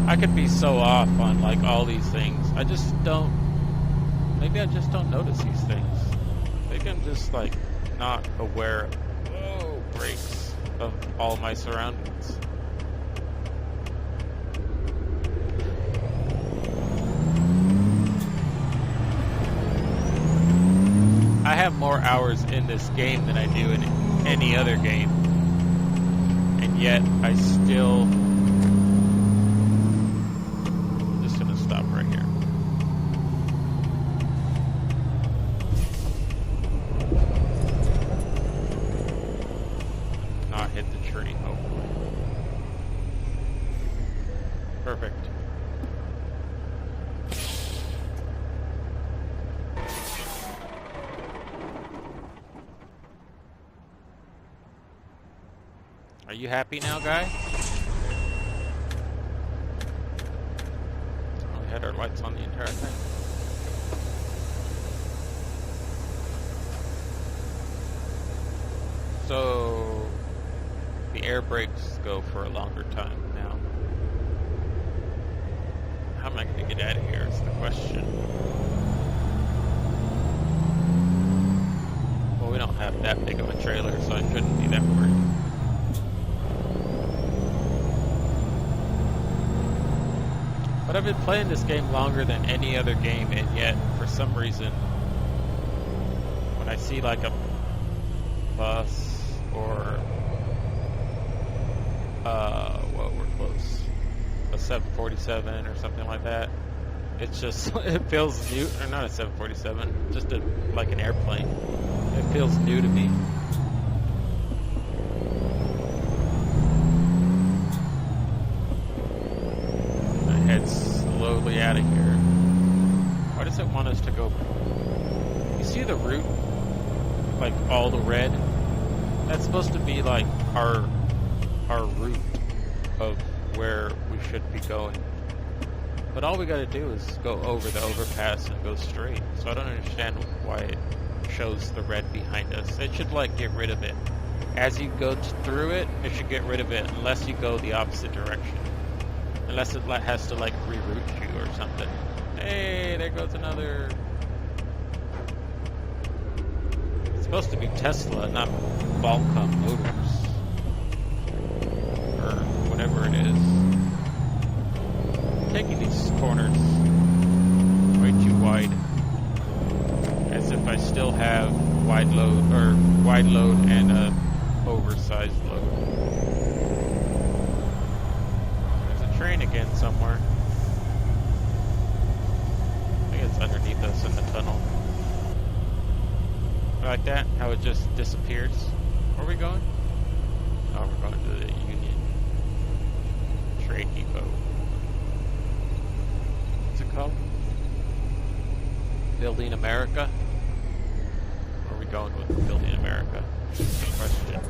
I could be so off on like all these things. Maybe I just don't notice these things. Maybe I'm just like not aware of brakes of all my surroundings. I have more hours in this game than I do in any other game. And yet I still... I'm just gonna stop right here. Not hit the tree, hopefully. Perfect. Are you happy now, guy? Oh, we had our lights on the entire thing. So the air brakes go for a longer time now. How am I going to get out of here is the question. Well, we don't have that big of a trailer, so I shouldn't be that worried. But I've been playing this game longer than any other game, and yet, for some reason, when I see like a bus or, well, we're close, a 747 or something like that, it's just, it feels new, or not a 747, just like an airplane. It feels new to me. Head slowly out of here. Why does it want us to go? You see the route? Like all the red? That's supposed to be like our route of where we should be going. But all we gotta do is go over the overpass and go straight. So I don't understand why it shows the red behind us. It should like get rid of it. As you go through it, it should get rid of it unless you go the opposite direction. Unless it has to like reroute you or something. Hey, there goes another. It's supposed to be Tesla, not Volvo Motors. Or whatever it is. I'm taking these corners way too wide. As if I still have wide load and a oversized load. Train again somewhere. I think it's underneath us in the tunnel. Like that? How it just disappears? Where are we going? Oh, we're going to the Union Trade Depot. What's it called? Building America? Where are we going with Building America? Question.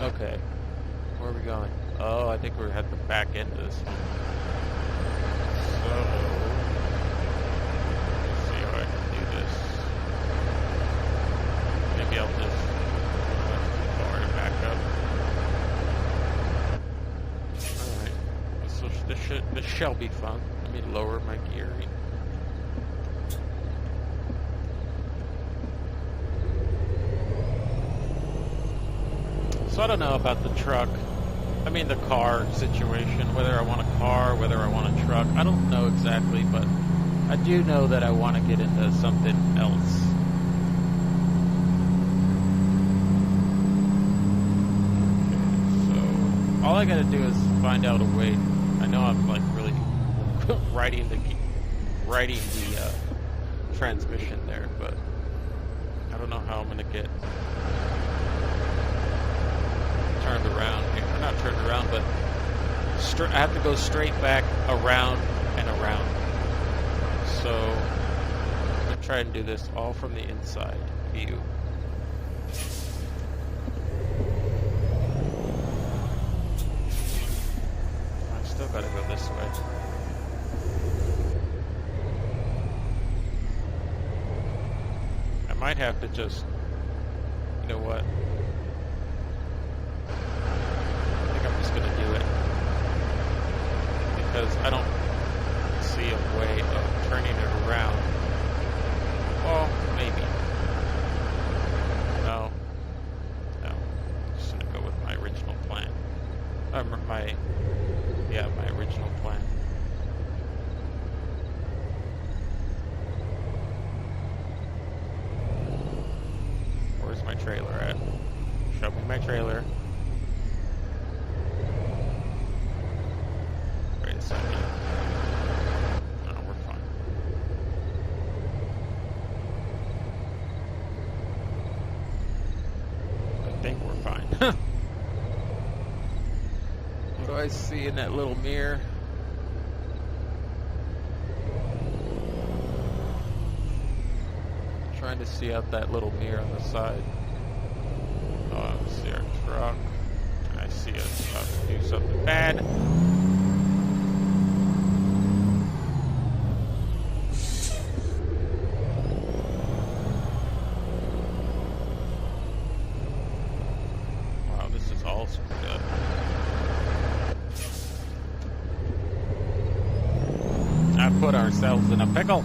Okay, where are we going? Oh, I think we're at the back end of this one. So, let's see how I can do this. Maybe I'll just too far to back up. Alright, this shall be fun. Let me lower my gearing. So I don't know about the truck, I mean the car situation, whether I want a car, whether I want a truck, I don't know exactly, but I do know that I want to get into something else. Okay, so all I gotta do is find out a way. I know I'm like really writing the transmission there, but I don't know how I'm gonna get turned around here. Not turned around, but I have to go straight back around and around. So I'm going to try and do this all from the inside view. I still got to go this way. I might have to just, you know what? Gonna do it because I don't see a way of turning it around. Well, maybe. No. I'm just gonna go with my original plan. My original plan. Where's my trailer at? Show me my trailer. No, we're fine. I think we're fine. What do I see in that little mirror? I'm trying to see out that little mirror on the side. Oh, I see our truck. And I see us about to do something bad. put ourselves in a pickle.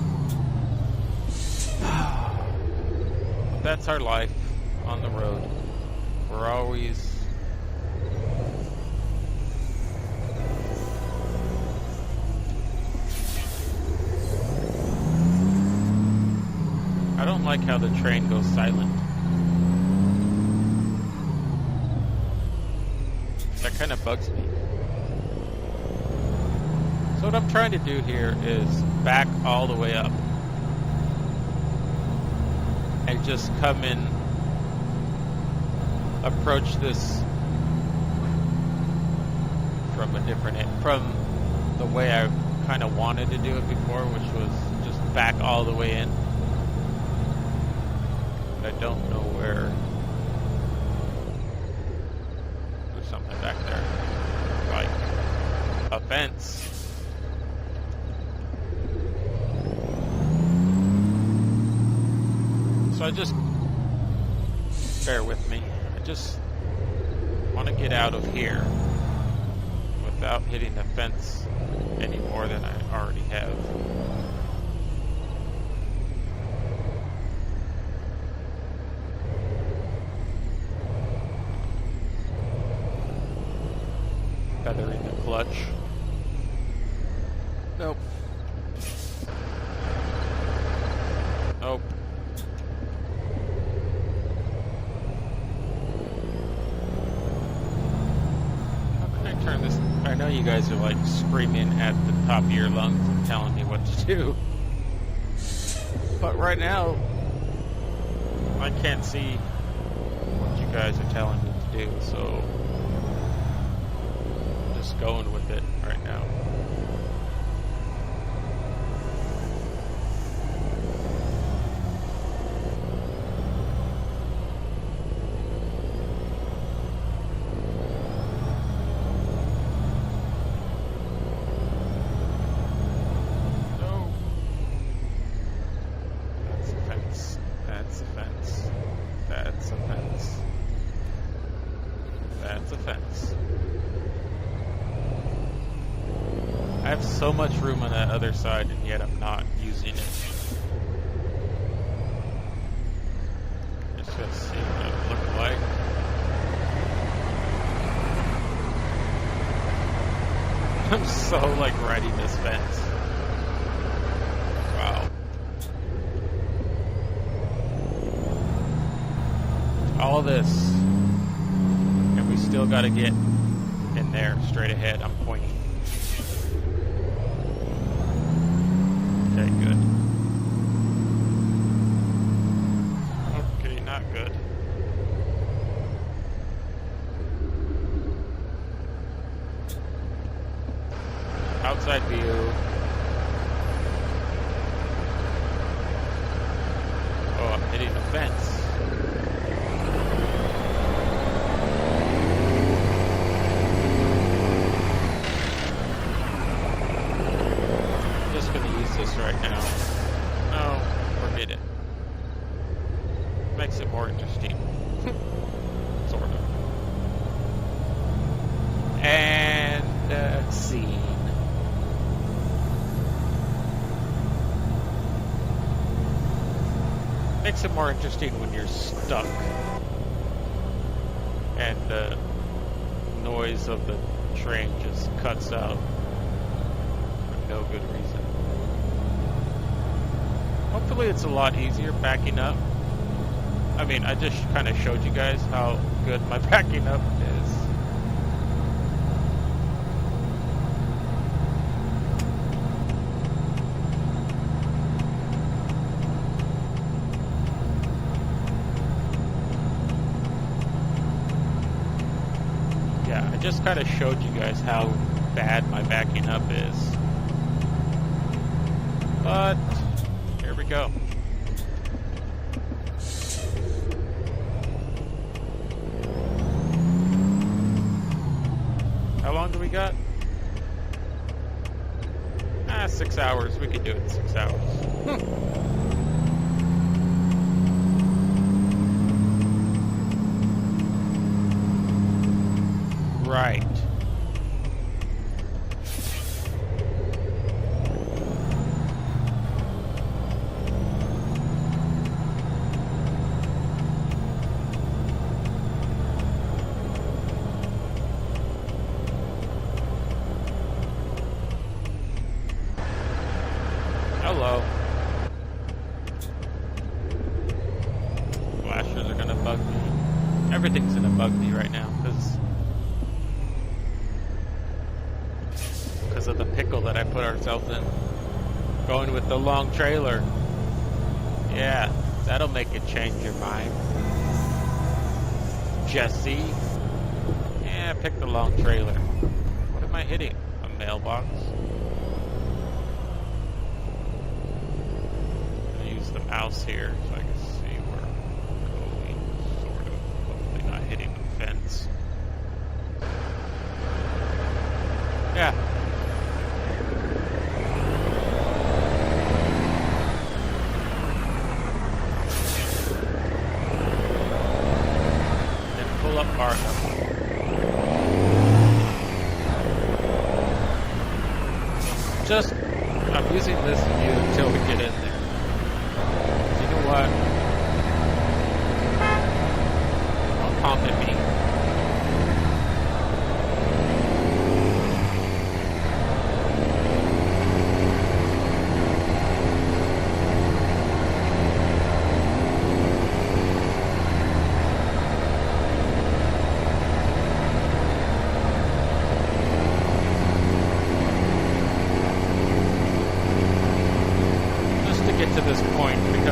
But that's our life on the road. We're always I don't like how the train goes silent. That kind of bugs me. So what I'm trying to do here is back all the way up and just come in, approach this from a different end, from the way I kind of wanted to do it before, which was just back all the way in. But I don't know where. There's something back there, like a fence. So I just, bear with me, I just want to get out of here without hitting the fence any more than I already have. Feathering the clutch. Nope. Nope. Turn this. I know you guys are like screaming at the top of your lungs and telling me what to do, but right now I can't see what you guys are telling me to do, so I'm just going with it right now. I have so much room on that other side, and yet I'm not using it. Just gonna see what it looks like. I'm so like riding this fence. Wow. All this, and we still got to get in there straight ahead. I'm pointing. Okay, good. Okay, not good. Outside view. Oh, I'm hitting the fence. Right now. No, forget it. Makes it more interesting. Sort of. And scene. Makes it more interesting when you're stuck. And the noise of the train just cuts out for no good reason. Hopefully it's a lot easier backing up. I mean, I just kind of showed you guys how good my backing up is. Yeah, I just kind of showed you guys how bad my backing up is. But here we go. How long do we got? 6 hours. We could do it in 6 hours. Right. Everything's gonna bug me right now because of the pickle that I put ourselves in. Going with the long trailer. Yeah, that'll make it change your mind. Jesse. Yeah, pick the long trailer. What am I hitting? A mailbox? I'm gonna use the mouse here so I can see where I'm going, sort of. Hopefully not hitting the fence. Yeah. Up far enough. Just, I'm using this view until we get in there. You know what? Don't honk at me.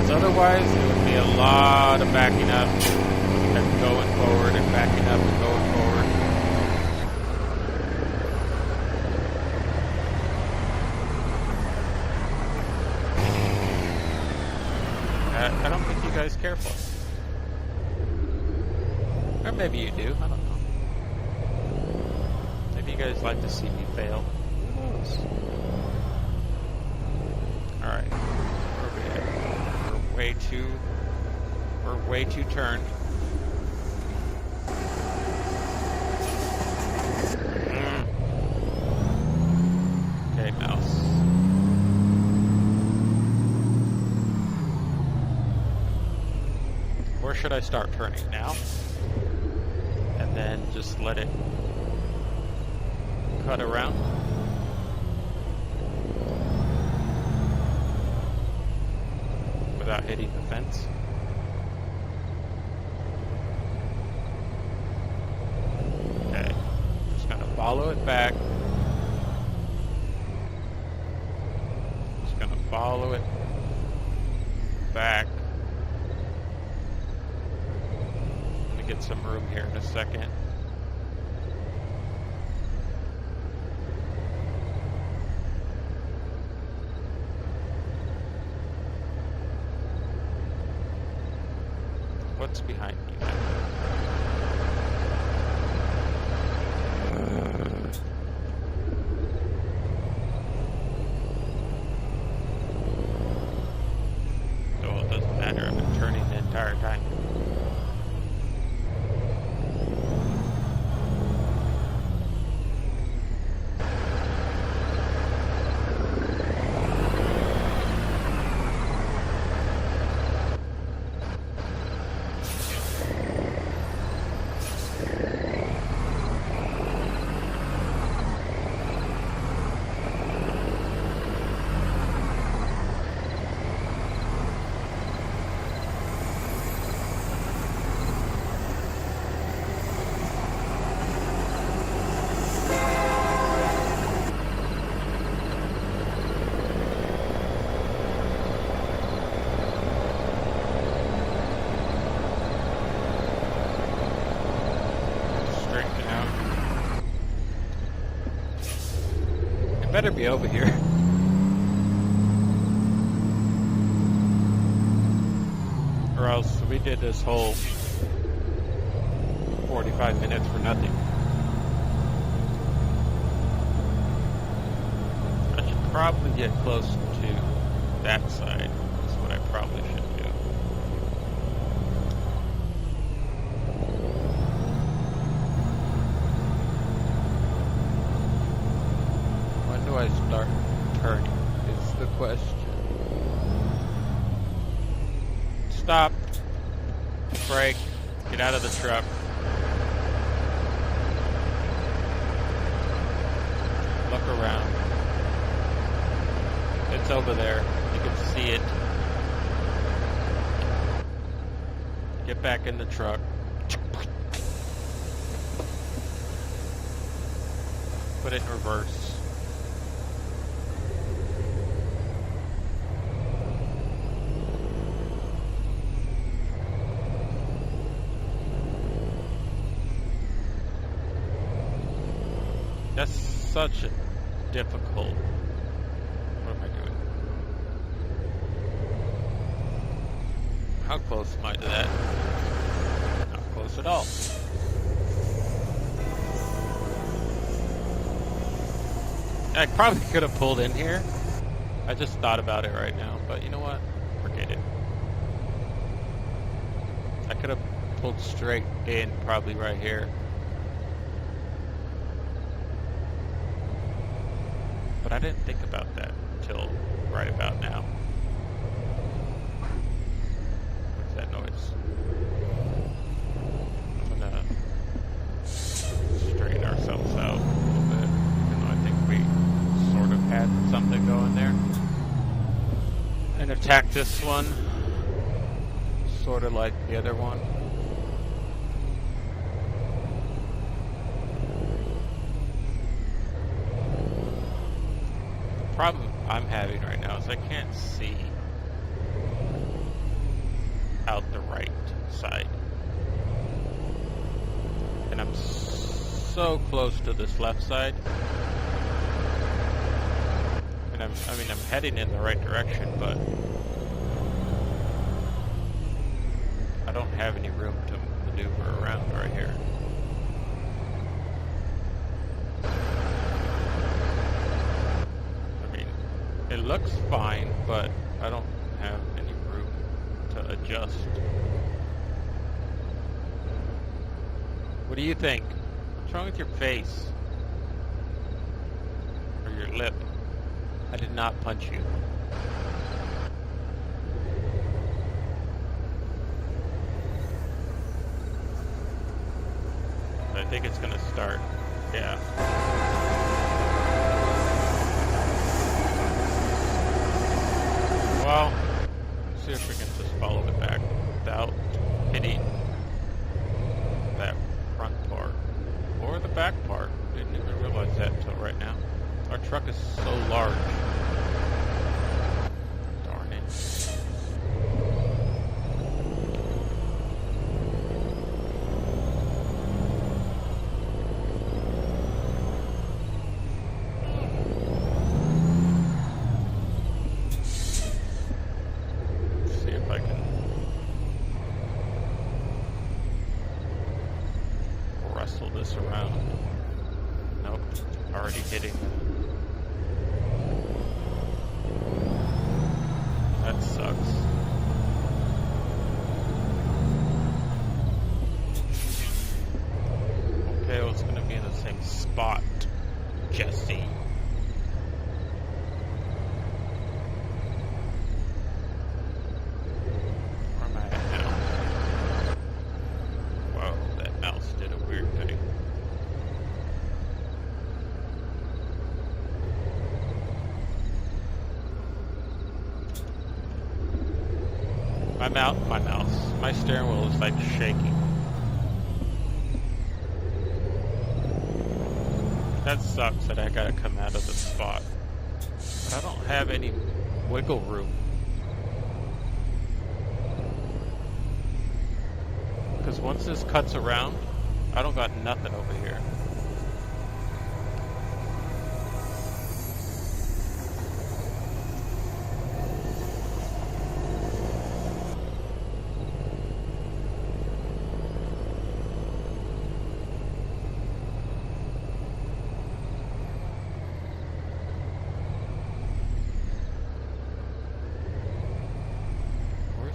Otherwise, it would be a lot of backing up and going forward and backing up and going forward. I don't think you guys care for it. Or maybe you do, I don't know. Maybe you guys like to see me fail. Who knows? Alright. We're way too turned. Okay, mouse. Where should I start turning now? And then just let it cut around. Without hitting the fence. Okay, just gonna follow it back. Just gonna follow it back. I'm gonna get some room here in a second. What's behind me now? So it doesn't matter, I've been turning the entire time. Better be over here. Or else we did this whole 45 minutes for nothing. I should probably get close to that side. That's what I probably should do. I start turning is the question. Stop. Brake. Get out of the truck. Look around. It's over there. You can see it. Get back in the truck. Put it in reverse. That's such a difficult. What am I doing? How close am I to that? Not close at all. I probably could have pulled in here. I just thought about it right now, but you know what? Forget it. I could have pulled straight in, probably right here. But I didn't think about that until right about now. What's that noise? I'm gonna straighten ourselves out a little bit. Even though I think we sort of had something going there. And attack this one, sort of like the other one. The problem I'm having right now is I can't see out the right side. And I'm so close to this left side. And I'm heading in the right direction, but I don't have any room to maneuver around right here. It looks fine, but I don't have any room to adjust. What do you think? What's wrong with your face? Or your lip? I did not punch you. I think it's gonna start. Yeah. Well, let's see if we can just follow it back without hitting that front part or the back part. Didn't even realize that until right now. Our truck is so large. Darn it. Around. Nope, already hitting. That sucks. Okay, well, it's gonna be in the same spot, Jesse. Where am I at now? Whoa, that mouse did a weird thing. My steering wheel is like shaking. That sucks that I gotta come out of the spot. But I don't have any wiggle room. Because once this cuts around, I don't got nothing over here.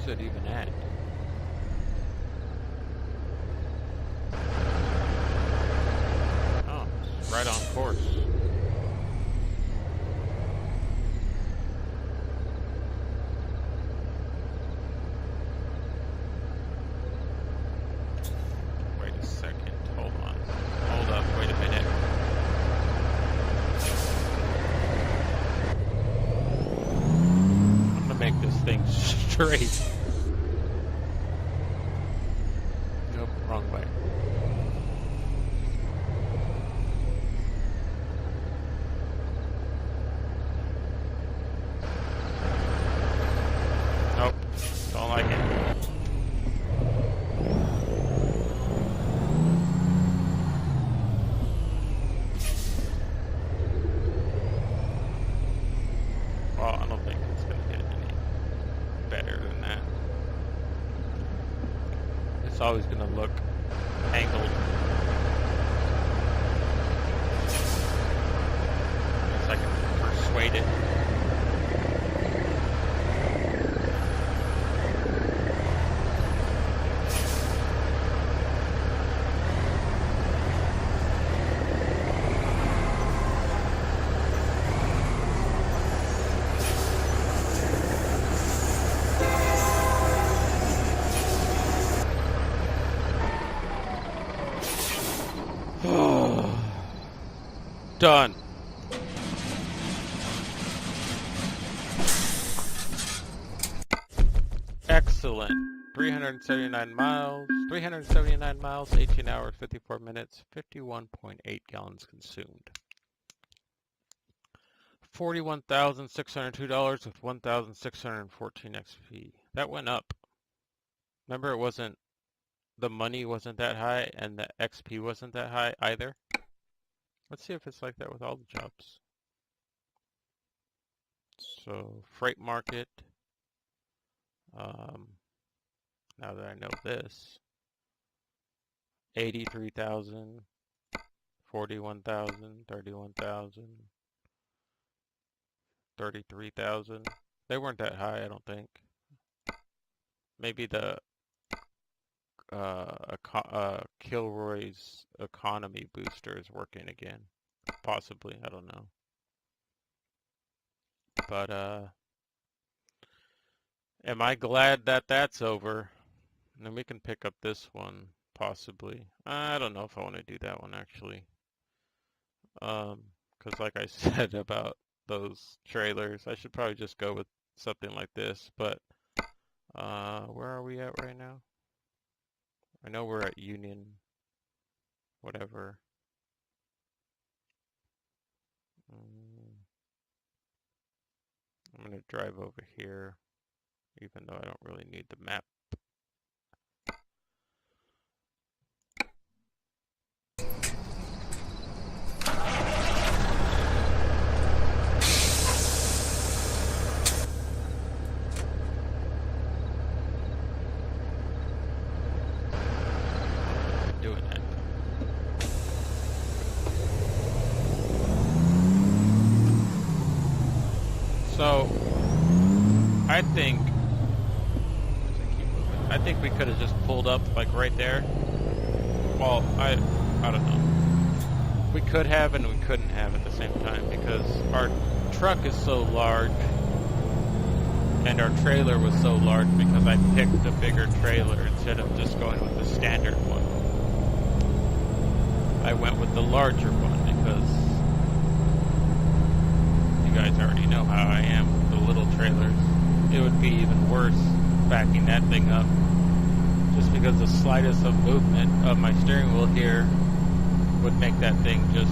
It even at? Oh, it's right on course. Wait a second, hold on. Hold up, wait a minute. I'm gonna make this thing straight. it's always going to look angled. Unless I can persuade it. Done. Excellent. 379 miles, 18 hours, 54 minutes, 51.8 gallons consumed. $41,602 with 1,614 XP. That went up. Remember, the money wasn't that high and the XP wasn't that high either. Let's see if it's like that with all the jobs. So, freight market. Now that I know this. 83,000, 41,000, 31,000, 33,000. They weren't that high, I don't think. Maybe the Kilroy's economy booster is working again. Possibly, I don't know. But, am I glad that that's over? And then we can pick up this one, possibly. I don't know if I want to do that one, actually. Because like I said about those trailers, I should probably just go with something like this. But, where are we at right now? I know we're at Union, whatever. I'm going to drive over here, even though I don't really need the map. So, I think we could have just pulled up like right there. Well, I don't know. We could have and we couldn't have at the same time because our truck is so large and our trailer was so large because I picked a bigger trailer instead of just going with the standard one. I went with the larger one because you guys already know how I am with the little trailers. It would be even worse backing that thing up just because the slightest of movement of my steering wheel here would make that thing just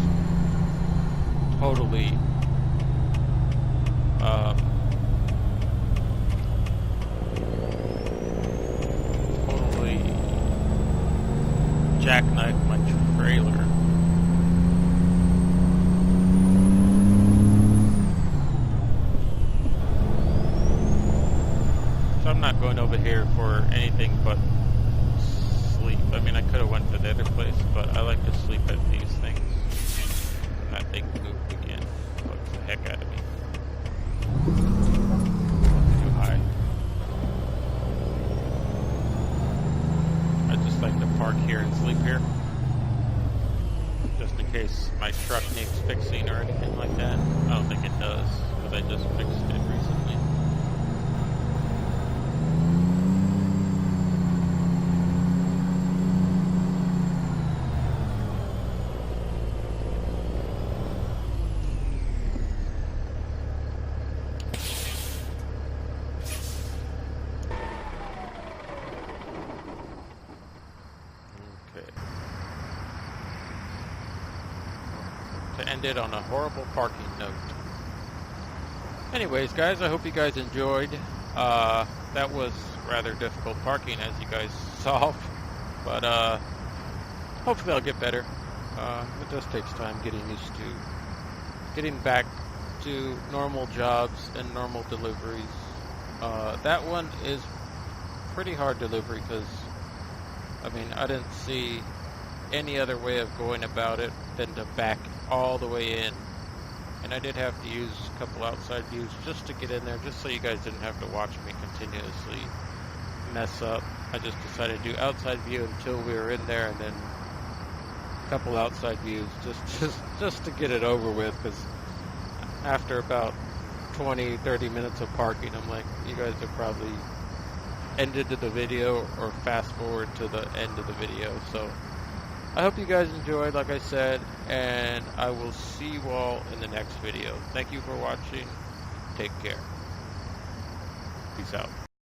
totally jackknife my trailer. I'm not going over here for anything but sleep. I mean, I could have went to the other place, but I like to sleep at these things. And that thing moved again. Bugs the heck out of me. Too high. I just like to park here and sleep here. Just in case my truck needs fixing or anything like that. I don't think it does, because I just fixed it recently. Ended on a horrible parking note. Anyways, guys, I hope you guys enjoyed. That was rather difficult parking, as you guys saw, but hopefully I'll get better. It just takes time getting used to getting back to normal jobs and normal deliveries. That one is pretty hard delivery because I mean, I didn't see any other way of going about it than to back all the way in. And I did have to use a couple outside views just to get in there, just so you guys didn't have to watch me continuously mess up. I just decided to do outside view until we were in there, and then a couple outside views just to get it over with, because after about 20-30 minutes of parking, I'm like, you guys have probably ended the video or fast forward to the end of the video. So I hope you guys enjoyed, like I said, and I will see you all in the next video. Thank you for watching. Take care. Peace out.